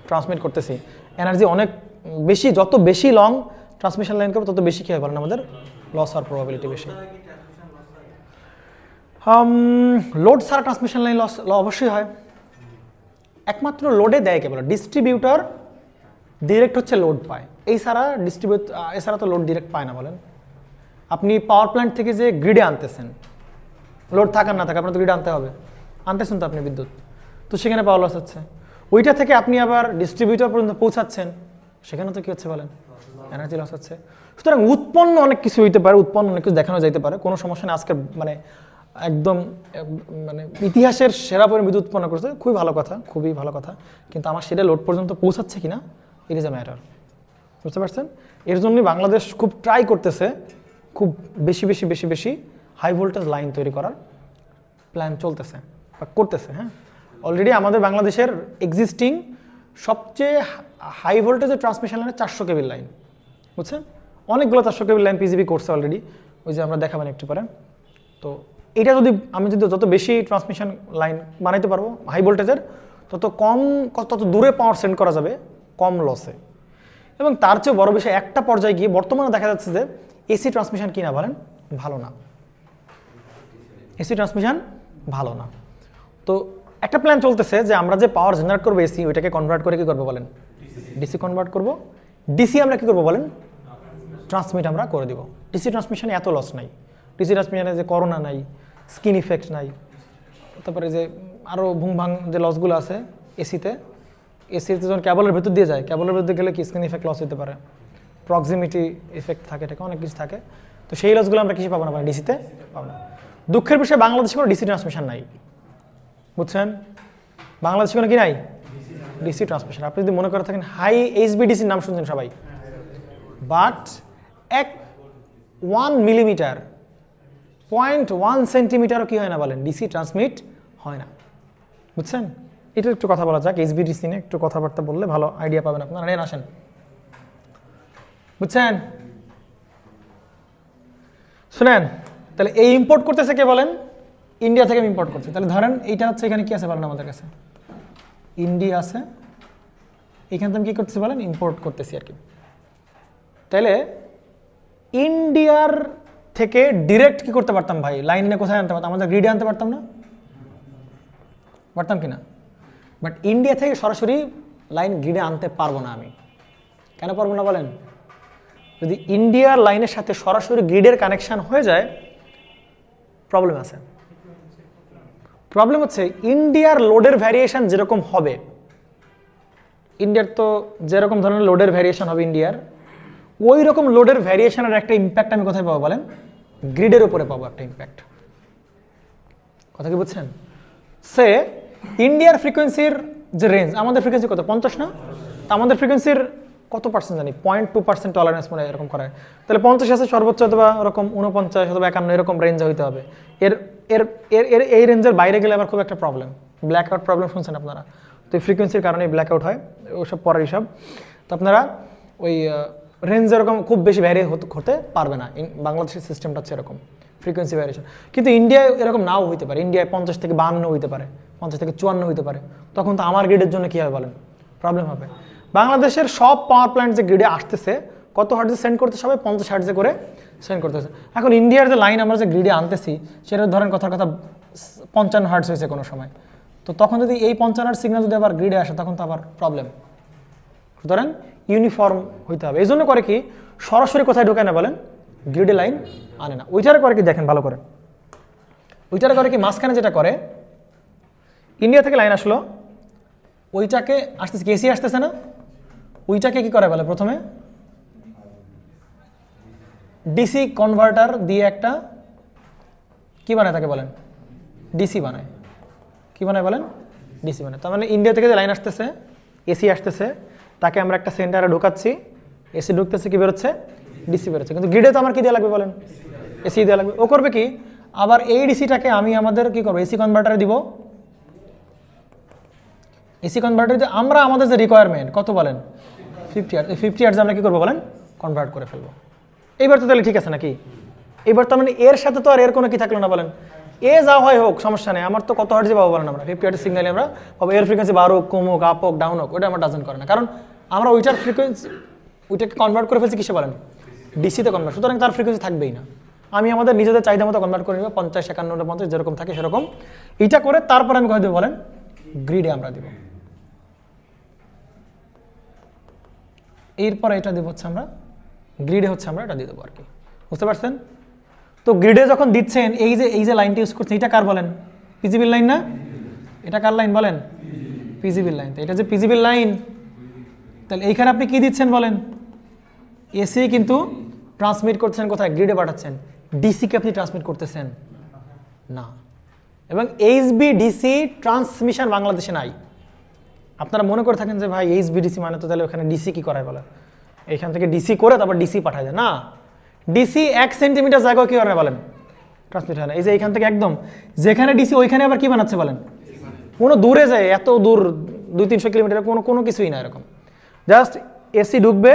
ট্রান্সমিট করতেছি, এনার্জি অনেক বেশি, যত বেশি লং ট্রান্সমিশন লাইন করবো তত বেশি কী হয় বলেন আমাদের লস হওয়ার প্রবাবিলিটি বেশি। লোড ছাড়া ট্রান্সমিশন লাইন লস অবশ্যই হয়, একমাত্র লোডে দেয় কেবল ডিস্ট্রিবিউটর ডিরেক্ট হচ্ছে লোড পায়, এছাড়া তো লোড ডিরেক্ট পায় না। বলেন আপনি পাওয়ার প্ল্যান্ট থেকে যে গ্রিডে আনতেছেন, লোড থাকার না থাকে আপনার তো গ্রিডে আনতে হবে, আনতেছেন তো আপনি বিদ্যুৎ, তো সেখানে পাওয়ার লস হচ্ছে। ওইটা থেকে আপনি আবার ডিস্ট্রিবিউটর পর্যন্ত পৌঁছাচ্ছেন, সেখানে তো কী হচ্ছে বলেন এনার্জি লস হচ্ছে। সুতরাং উৎপন্ন অনেক কিছু হইতে পারে, উৎপন্ন অনেক কিছু দেখানো যাইতে পারে, কোনো সমস্যা নেই। আজকের মানে একদম মানে ইতিহাসের সেরা পরিমাণ বিদ্যুৎ উৎপন্ন করছে, খুবই ভালো কথা, খুবই ভালো কথা, কিন্তু আমার সেটা লোড পর্যন্ত পৌঁছাচ্ছে কিনা ইট ইজ এ ম্যাটার। বুঝতে পারছেন? এর জন্যই বাংলাদেশ খুব ট্রাই করতেছে, খুব বেশি বেশি বেশি বেশি হাই ভোল্টেজ লাইন তৈরি করার প্ল্যান চলতেছে বা করতেছে। হ্যাঁ, অলরেডি আমাদের বাংলাদেশের এক্সিস্টিং সবচেয়ে হাই ভোল্টেজের ট্রান্সমিশন লাইনে 400 কেবির লাইন, বুঝছেন? অনেকগুলো 400 কেবির লাইন পিজিবি করছে অলরেডি, ওই যে আমরা দেখাবেন একটু পরে। তো এটা যদি আমি যত বেশি ট্রান্সমিশন লাইন বানাইতে পারবো হাই ভোল্টেজের, তত দূরে পাওয়ার সেন্ড করা যাবে কম লসে। এবং তার চেয়ে বড় বিষয়, একটা পর্যায়ে গিয়ে বর্তমানে দেখা যাচ্ছে যে এসি ট্রান্সমিশন কিনা বলেন ভালো না, এসি ট্রান্সমিশন ভালো না। তো একটা প্ল্যান চলতেছে যে আমরা যে পাওয়ার জেনারেট করবো এসি, ওইটাকে কনভার্ট করে কী করবো বলেন ডিসি কনভার্ট করব। ডিসি আমরা কী করবো বলেন ট্রান্সমিট আমরা করে দিব। ডিসি ট্রান্সমিশনে এত লস নাই, ডিসি ট্রান্সমিশনে যে করোনা নাই, স্কিন ইফেক্ট নাই, তারপরে যে আরও ভুংভাং যে লসগুলো আছে এসিতে যখন ক্যাবলের ভেতর দিয়ে যায়, ক্যাবলের ভেতর গেলে কি স্কিন ইফেক্ট লস হতে পারে, প্রক্সিমিটি ইফেক্ট থাকে, অনেক কিছু থাকে। তো সেই লসগুলো আমরা কিছু পাবো না, মানে ডিসিতে পাবো না। দুঃখের বিষয়ে বাংলাদেশে কোনো ডিসি ট্রান্সমিশন নাই, বুঝছেন? বাংলাদেশে কোনো কি নাই ডিসি ট্রান্সমিশন। আপনি যদি মনে করে থাকেন হাই এইচবিডিসির নাম শুনছেন সবাই, বাট 1 মিলিমিটার 0.1 সেন্টিমিটারও কি হয় না বলেন ডিসি ট্রান্সমিট হয় না, বুঝছেন? এটা একটু কথা বলা যাক, এইচবিডিসি নিয়ে একটু কথাবার্তা বললে ভালো আইডিয়া পাবেন আপনারা। নেন আসেন, বুঝছেন? শুনেন, তাহলে এই ইম্পোর্ট করতেছে কে বলেন? ইন্ডিয়া থেকে ইম্পোর্ট করছে। তাহলে ধরেন এইটা হচ্ছে, এখানে কি আছে বলেন আমাদের কাছে ইন্ডিয়া আছে, এখানে তো আমি কী করতেছি বলেন ইম্পোর্ট করতেছি আর কি। তাহলে ইন্ডিয়ার থেকে ডিরেক্ট কি করতে পারতাম ভাই, লাইন নিয়ে কোথায় আনতে পারতাম, আমাদের গ্রিডে আনতে পারতাম না, পারতাম কিনা? বাট ইন্ডিয়া থেকে সরাসরি লাইন গ্রিডে আনতে পারবো না আমি। কেন পারবো না বলেন? যদি ইন্ডিয়ার লাইনের সাথে সরাসরি গ্রিডের কানেকশান হয়ে যায় প্রবলেম আছে। প্রবলেম হচ্ছে ইন্ডিয়ার লোডের ভ্যারিয়েশন যেরকম হবে, ইন্ডিয়ার তো যেরকম ধরনের লোডের ভ্যারিয়েশন হবে ইন্ডিয়ার, ওই রকম লোডের ভ্যারিয়েশনের একটা ইম্প্যাক্ট আমি কোথায় পাবো বলেন? গ্রিডের উপরে পাবো একটা ইম্প্যাক্ট। কথা কি বুঝছেন? সে ইন্ডিয়ার ফ্রিকোয়েন্সির যে রেঞ্জ, আমাদের ফ্রিকোয়েন্সি কত 50 না, আমাদের ফ্রিকোয়েন্সির কত পার্সেন্ট জানি 0.2% টলারেন্স মানে এরকম করে। তাহলে 50 আছে সর্বোচ্চ, অথবা ওরকম 49 অথবা 51 এরকম রেঞ্জে হইতে হবে। এর এর এর এই রেঞ্জের বাইরে গেলে আবার খুব একটা প্রবলেম, ব্ল্যাক আউট প্রবলেম শুনছেন আপনারা, তো এই ফ্রিকোয়েন্সির কারণে ব্ল্যাক আউট হয়, ওসব পরের হিসাব। তো আপনারা ওই রেঞ্জ এরকম খুব বেশি ভ্যারি হতে পারবে না, বাংলাদেশের সিস্টেমটা হচ্ছে এরকম ফ্রিকোয়েন্সি ভ্যারিয়েশন। কিন্তু ইন্ডিয়ায় এরকম নাও হইতে পারে, ইন্ডিয়ায় 50 থেকে 52 হইতে পারে, 50 থেকে 54 হইতে পারে, তখন তো আমার গ্রিডের জন্য কী হবে বলেন প্রবলেম হবে। বাংলাদেশের সব পাওয়ার প্ল্যান্ট যে গ্রিডে আসতেছে কত হার্টজে সেন্ড করতে, সবাই 50 হার্টজে করে সেন্ড করতেছে। এখন ইন্ডিয়ার যে লাইন আমরা যে গ্রিডে আনতেছি সেটা ধরেন কথার কথা 55 হার্টজ হয়েছে কোনো সময়, তো তখন যদি এই 55 হার্টজ সিগন্যাল যদি আবার গ্রিডে আসে তখন তো আবার প্রবলেম। সুতরাং ইউনিফর্ম হইতে হবে। এই জন্য করে কি সরাসরি কোথায় ঢোকে না বলেন গ্রিডে লাইন আনে না। ওইটারে করে কি দেখেন ভালো করে, ওইটারে করে কি মাঝখানে যেটা করে, ইন্ডিয়া থেকে লাইন আসলো, ওইটাকে আসতেছে কেসি আসতেছে না, ওইটাকে কি করে বলে প্রথমে ডিসি কনভার্টার দিয়ে একটা কি বানায় তাকে বলেন ডিসি বানায়। কি বানায় বলেন ডিসি বানায়। তার মানে ইন্ডিয়া থেকে যে লাইন আসতেছে এসি আসতেছে, তাকে আমরা একটা সেন্টারে ঢোকাচ্ছি, এসি ঢুকতেছে, কি বেরোচ্ছে ডিসি বেরোচ্ছে। কিন্তু গ্রিডে তো আমার কি দেওয়া লাগবে বলেন এসি দেওয়া লাগবে। ও করবে কি আবার এই ডিসিটাকে আমি আমাদের কি করবো এসি কনভার্টারে দিব। এসি কনভার্টার দিয়ে আমরা আমাদের যে রিকোয়ারমেন্ট কত বলেন 50 হার্টজ, এই 50 হার্টজ আমরা কি করবো বলেন কনভার্ট করে ফেলবো। এইবার তো তাহলে ঠিক আছে নাকি? এবার তো মানে এর সাথে তো আর এর কোনো কি থাকলো না বলেন, এ যা হয় হোক সমস্যা নেই, আমার তো কত হার্টজে পাবো বলেন আমরা 50 হার্টজ সিগন্যালে আমরা পাবো। এর ফ্রিকোয়েন্সি বাড়ুক কমুক আপ হোক ডাউন হোক ওটা আমার ডাজেন্ট করে না, কারণ আমরা ওইটার ফ্রিকোয়েন্সি ওইটাকে কনভার্ট করে ফেলছি কিসে বলেন, ডিসিতে কনভার্ট, সুতরাং তার ফ্রিকোয়েন্সি থাকবেই না। আমি আমাদের নিজেদের চাহিদা মতো কনভার্ট করে নিব, 50, 51, 50 যেরকম থাকে সেরকম এইটা করে তারপর আমি কোথায় দেবো বলেন, গ্রিডে আমরা দেবো। এরপরে এটা দেবো হচ্ছে আমরা গ্রিডে হচ্ছে আমরা এটা দিয়ে দেবো আর কি, বুঝতে পারছেন? তো গ্রিডে যখন দিচ্ছেন এই যে লাইনটি ইউজ করছেন এটা কার বলেন, পিজিবির লাইন না? এটা কার লাইন বলেন, পিজিবির লাইন। তো এটা যে পিজিবির লাইন, তাহলে এইখানে আপনি কি দিচ্ছেন বলেন, এসি কিন্তু ট্রান্সমিট করছেন কোথায়, গ্রিডে পাঠাচ্ছেন। ডিসিকে আপনি ট্রান্সমিট করতেছেন না, এবং এইচবিডিসি ট্রান্সমিশন বাংলাদেশে নাই। আপনারা মনে করে থাকেন যে ভাই এইচবিডিসি মানে তো তাহলে ওখানে ডিসি কি করায় বলে, এখান থেকে ডিসি করে তারপর ডিসি পাঠায় যায় না। ডিসি 1 সেন্টিমিটার জায়গায় কি করে বলেন, ট্রান্সমিট হয় না। এই যে এইখান থেকে একদম যেখানে ডিসি ওইখানে আবার কি বানাচ্ছে বলেন, কোনো দূরে যায়, এত দূর 200-300 কিলোমিটার কোনো কিছুই না এরকম। জাস্ট এসি ঢুকবে,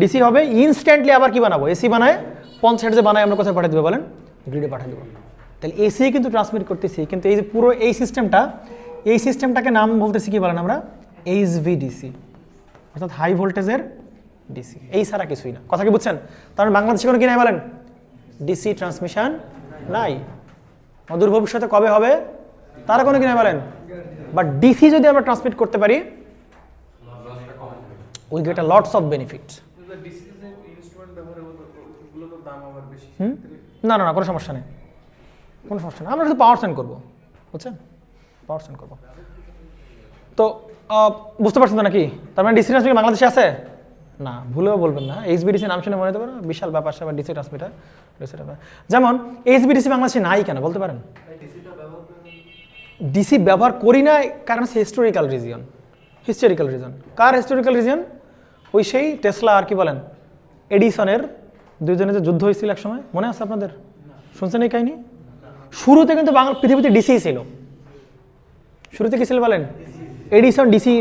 ডিসি হবে, ইনস্ট্যান্টলি আবার কি বানাবো, এসি বানায় 50 হার্টজে বানায় আমরা কোথায় পাঠিয়ে দেবো বলেন, গ্রিডে পাঠিয়ে দেবো। তাহলে এসি কিন্তু ট্রান্সমিট করতেছি, কিন্তু এই যে পুরো এই সিস্টেমটাকে নাম বলতেছি কি বলেন আমরা, এইচভিডিসি, অর্থাৎ হাই ভোল্টেজের ডিসি। এই ছাড়া কিছুই না, কথা কি বুঝছেন? তার মানে বাংলাদেশে কোনো কি নাই বলেন, ডিসি ট্রান্সমিশন নাই। অদূর ভবিষ্যতে কবে হবে তারা কোনো কি নাই বলেন, বাট ডিসি যদি আমরা ট্রান্সমিট করতে পারি, we get a lots of benefit. না না না, কোনো সমস্যা নেই, কোনো সমস্যা নেই, আমরা শুধু পাওয়ার সেন্ড করবো, বুঝছেন, পাওয়ার সেন্ড করবো। তো বুঝতে পারছেন তো নাকি? তার মানে ডিসি ট্রান্সমিটার বাংলাদেশে আছে না, ভুলেও বলবেন না। এইচবিডিসি নাম শুনে মনে হতে পারে বিশাল ব্যাপার স্যাপার, ডিসি ট্রান্সমিটার। যেমন এইচবিডিসি বাংলাদেশে নাই কেন বলতে পারেন? ডিসি ব্যবহার করি না কারণ হিস্টোরিক্যাল রিজন। কার হিস্টোরিক্যাল রিজন? ওই সেই টেসলা আর কি বলেন এডিসনের দুইজনের যে যুদ্ধ হয়েছিল এক সময়, মনে আছে আপনাদের? শুনছেন এই কাহিনী? শুরুতে কিন্তু পৃথিবীতে ডিসি ছিল। শুরুতে কি ছিল বলেন? এডিসন ডিসি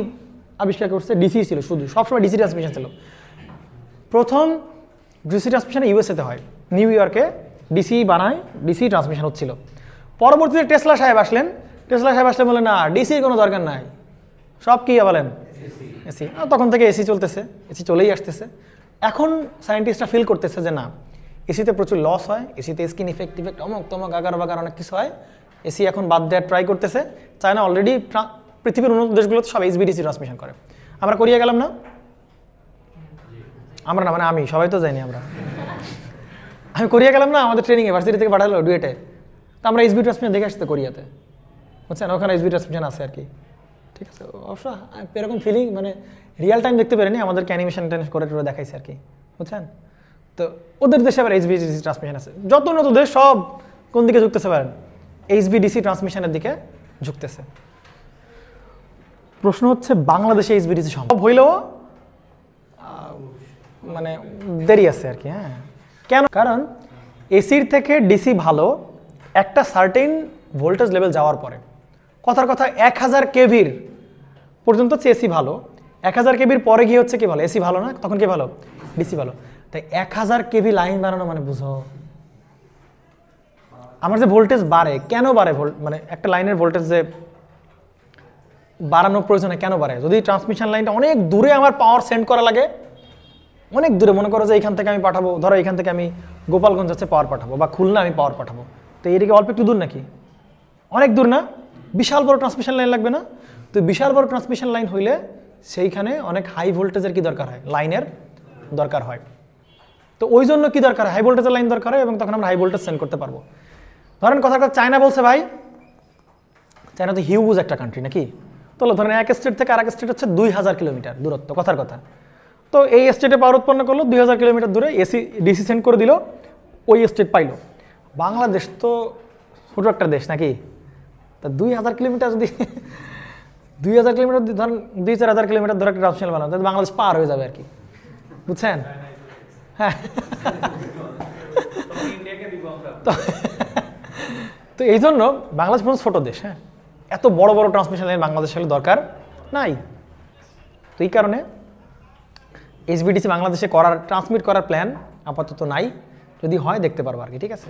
আবিষ্কার করছে, ডিসি ছিল শুধু, সবসময় ডিসি ট্রান্সমিশন ছিল। প্রথম ডিসি ট্রান্সমিশন ইউএসএতে হয়, নিউ ইয়র্কে ডিসি বানায়, ডিসি ট্রান্সমিশন হচ্ছিল। পরবর্তীতে টেসলা সাহেব আসলেন বলেন না, ডিসির কোনো দরকার নাই, সব কি বলেন এসি। তখন থেকে এসি চলতেছে, এসি চলেই আসতেছে। এখন সায়েন্টিস্টরা ফিল করতেছে যে না, এসিতে প্রচুর লস হয়, এসিতে স্কিন ইফেক্ট অমুক তমক আগার বাগার অনেক কিছু হয়। এসি এখন বাদ দেওয়ার ট্রাই করতেছে। চায়না অলরেডি পৃথিবীর উন্নত দেশগুলোতে সব এইচবিডিসি ট্রান্সমিশন করে। আমরা কোরিয়া গেলাম না, আমরা না মানে আমি, সবাই তো যাইনি আমরা। আমি কোরিয়া গেলাম না, আমাদের ট্রেনিংয়ে ভার্সিটি থেকে পাঠালো ডুয়েটে, তো আমরা এইচবি ট্রান্সমিশন দেখে আসতে কোরিয়াতে, বুঝছেন, ওখানে এইচবি ট্রান্সমিশন আছে আর কি, ঠিক আছে। অবশ্য এরকম ফিলিং মানে রিয়েল টাইম দেখতে পারিনি, আমাদেরকে অ্যানিমেশন করে দেখাইছে আর কি, বুঝছেন। তো ওদের দেশে আবার এইচবিডিসি ট্রান্সমিশন আছে। যত উন্নত দেশ সব কোন দিকে ঝুঁকতেছে পারেন, এইচবিডিসি ট্রান্সমিশনের দিকে ঝুঁকতেছে। প্রশ্ন হচ্ছে বাংলাদেশে এইচবিডিসি সম্ভব হইলেও মানে দেরি আছে আর কি। হ্যাঁ, কেন? কারণ এসির থেকে ডিসি ভালো একটা সার্টেন ভোল্টেজ লেভেল যাওয়ার পরে। কথার কথা 1000 কেভির পর্যন্ত হচ্ছে এসি ভালো, 1000 কেভির পরে গিয়ে হচ্ছে কি ভালো, এসি ভালো না, তখন কি ভালো, ডিসি ভালো। তাই 1000 কেভি লাইন বানানো মানে বুঝো, আমার যে ভোল্টেজ বাড়ে, কেন বাড়ে, মানে একটা লাইনের ভোল্টেজ যে বাড়ানোর প্রয়োজনে কেন বাড়ে? যদি ট্রান্সমিশন লাইনটা অনেক দূরে আমার পাওয়ার সেন্ড করা লাগে, অনেক দূরে, মনে করো যে এইখান থেকে আমি পাঠাবো, ধরো এখান থেকে আমি গোপালগঞ্জ হচ্ছে পাওয়ার পাঠাবো, বা খুলনা আমি পাওয়ার পাঠাবো, তো এদিকে অল্প একটু দূর নাকি? অনেক দূর না? বিশাল বড় ট্রান্সমিশন লাইন লাগবে না? তো বিশাল বড় ট্রান্সমিশন লাইন হইলে সেইখানে অনেক হাই ভোল্টেজের কি দরকার হয়, লাইনের দরকার হয়। তো ওই জন্য কি দরকার হয়, হাই ভোল্টেজের লাইন দরকার হয়, এবং তখন আমরা হাই ভোল্টেজ সেন্ড করতে পারবো। ধরেন কথা চায়না বলছে ভাই, চায়না তো হিউজ একটা কান্ট্রি নাকি, তো ধরেন এক স্টেট থেকে আরেক স্টেট হচ্ছে 2000 কিলোমিটার দূরত্ব, কথার কথা। তো এই স্টেটে পাওয়ার উৎপন্ন করলো, 2000 কিলোমিটার দূরে এসি ডিসি সেন্ড করে দিল, ওই স্টেট পাইলো। বাংলাদেশ তো ছোটো একটা দেশ নাকি, তা 2000 কিলোমিটার যদি 2000 কিলোমিটার ধরেন 2-4000 কিলোমিটার ধরে একটা ট্রান্সমিশন বানানো, তাহলে বাংলাদেশ পার হয়ে যাবে আর কি, বুঝছেন। হ্যাঁ, তো এই জন্য বাংলাদেশ কোনো ছোটো দেশ, হ্যাঁ, এত বড় বড় ট্রান্সমিশন লাইন বাংলাদেশের দরকার নাই। তো এই কারণে এইচবিডিসি বাংলাদেশে ট্রান্সমিট করার প্ল্যান আপাতত নাই, যদি হয় দেখতে পারবো আর কি, ঠিক আছে।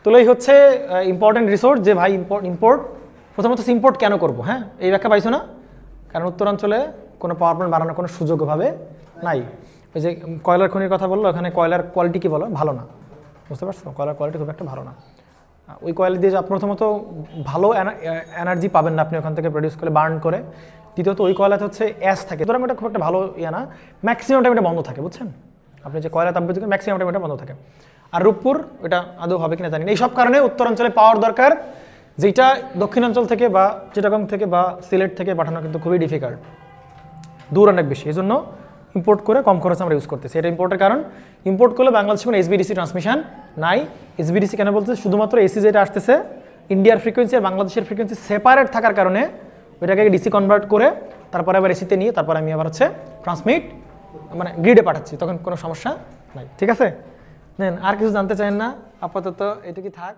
তো এই হচ্ছে ইম্পর্টেন্ট রিসোর্স যে ভাই ইম্পোর্ট, প্রথমত ইম্পোর্ট কেন করবো, হ্যাঁ, এই ব্যাখ্যা পাইছো না? কারণ উত্তরাঞ্চলে কোনো পাওয়ার প্ল্যান্ট বানানোর কোনো সুযোগভাবে নাই। ওই যে কয়লার খনির কথা বললো, ওখানে কয়লার কোয়ালিটি কী বলো, ভালো না, বুঝতে পারছো, কয়লার কোয়ালিটি খুব একটা ভালো না। ওই কয়লা দিয়ে যে প্রথমত ভালো এনার্জি পাবেন না আপনি ওখান থেকে প্রডিউস করে বার্ন করে, দ্বিতীয়ত ওই কয়লাতে হচ্ছে অ্যাশ থাকে, সুতরাং ওটা খুব একটা ভালো না, ম্যাক্সিমাম টাইম এটা বন্ধ থাকে, বুঝছেন, আপনি যে কয়লা তাপবিদ্যুৎ ম্যাক্সিমাম টাইম এটা বন্ধ থাকে। আর রূপপুর এটা আদৌ হবে কিনা জানি না। এইসব কারণে উত্তরাঞ্চলে পাওয়ার দরকার, যেটা দক্ষিণাঞ্চল থেকে বা চিটাগং থেকে বা সিলেট থেকে পাঠানো কিন্তু খুবই ডিফিকাল্ট, দূর অনেক বেশি, এই জন্য ইম্পোর্ট করে কম খরচে আমরা ইউজ করতেছি। এটা ইম্পোর্টের কারণ, ইম্পোর্ট করলে বাংলাদেশে কোনো এসবিডিসি ট্রান্সমিশন নাই। এসবিডিসি কেন বলতে, শুধুমাত্র এসি যেটা আসতেছে ইন্ডিয়ার ফ্রিকোয়েন্সি আর বাংলাদেশের ফ্রিকোয়েন্সি সেপারেট থাকার কারণে ওইটাকে ডিসি কনভার্ট করে তারপরে আবার এসিতে নিয়ে তারপর আমি আবার হচ্ছে ট্রান্সমিট মানে গ্রিডে পাঠাচ্ছি, তখন কোনো সমস্যা নাই। ঠিক আছে, নেন আর কিছু জানতে চান না, আপাতত এটুকুই থাক।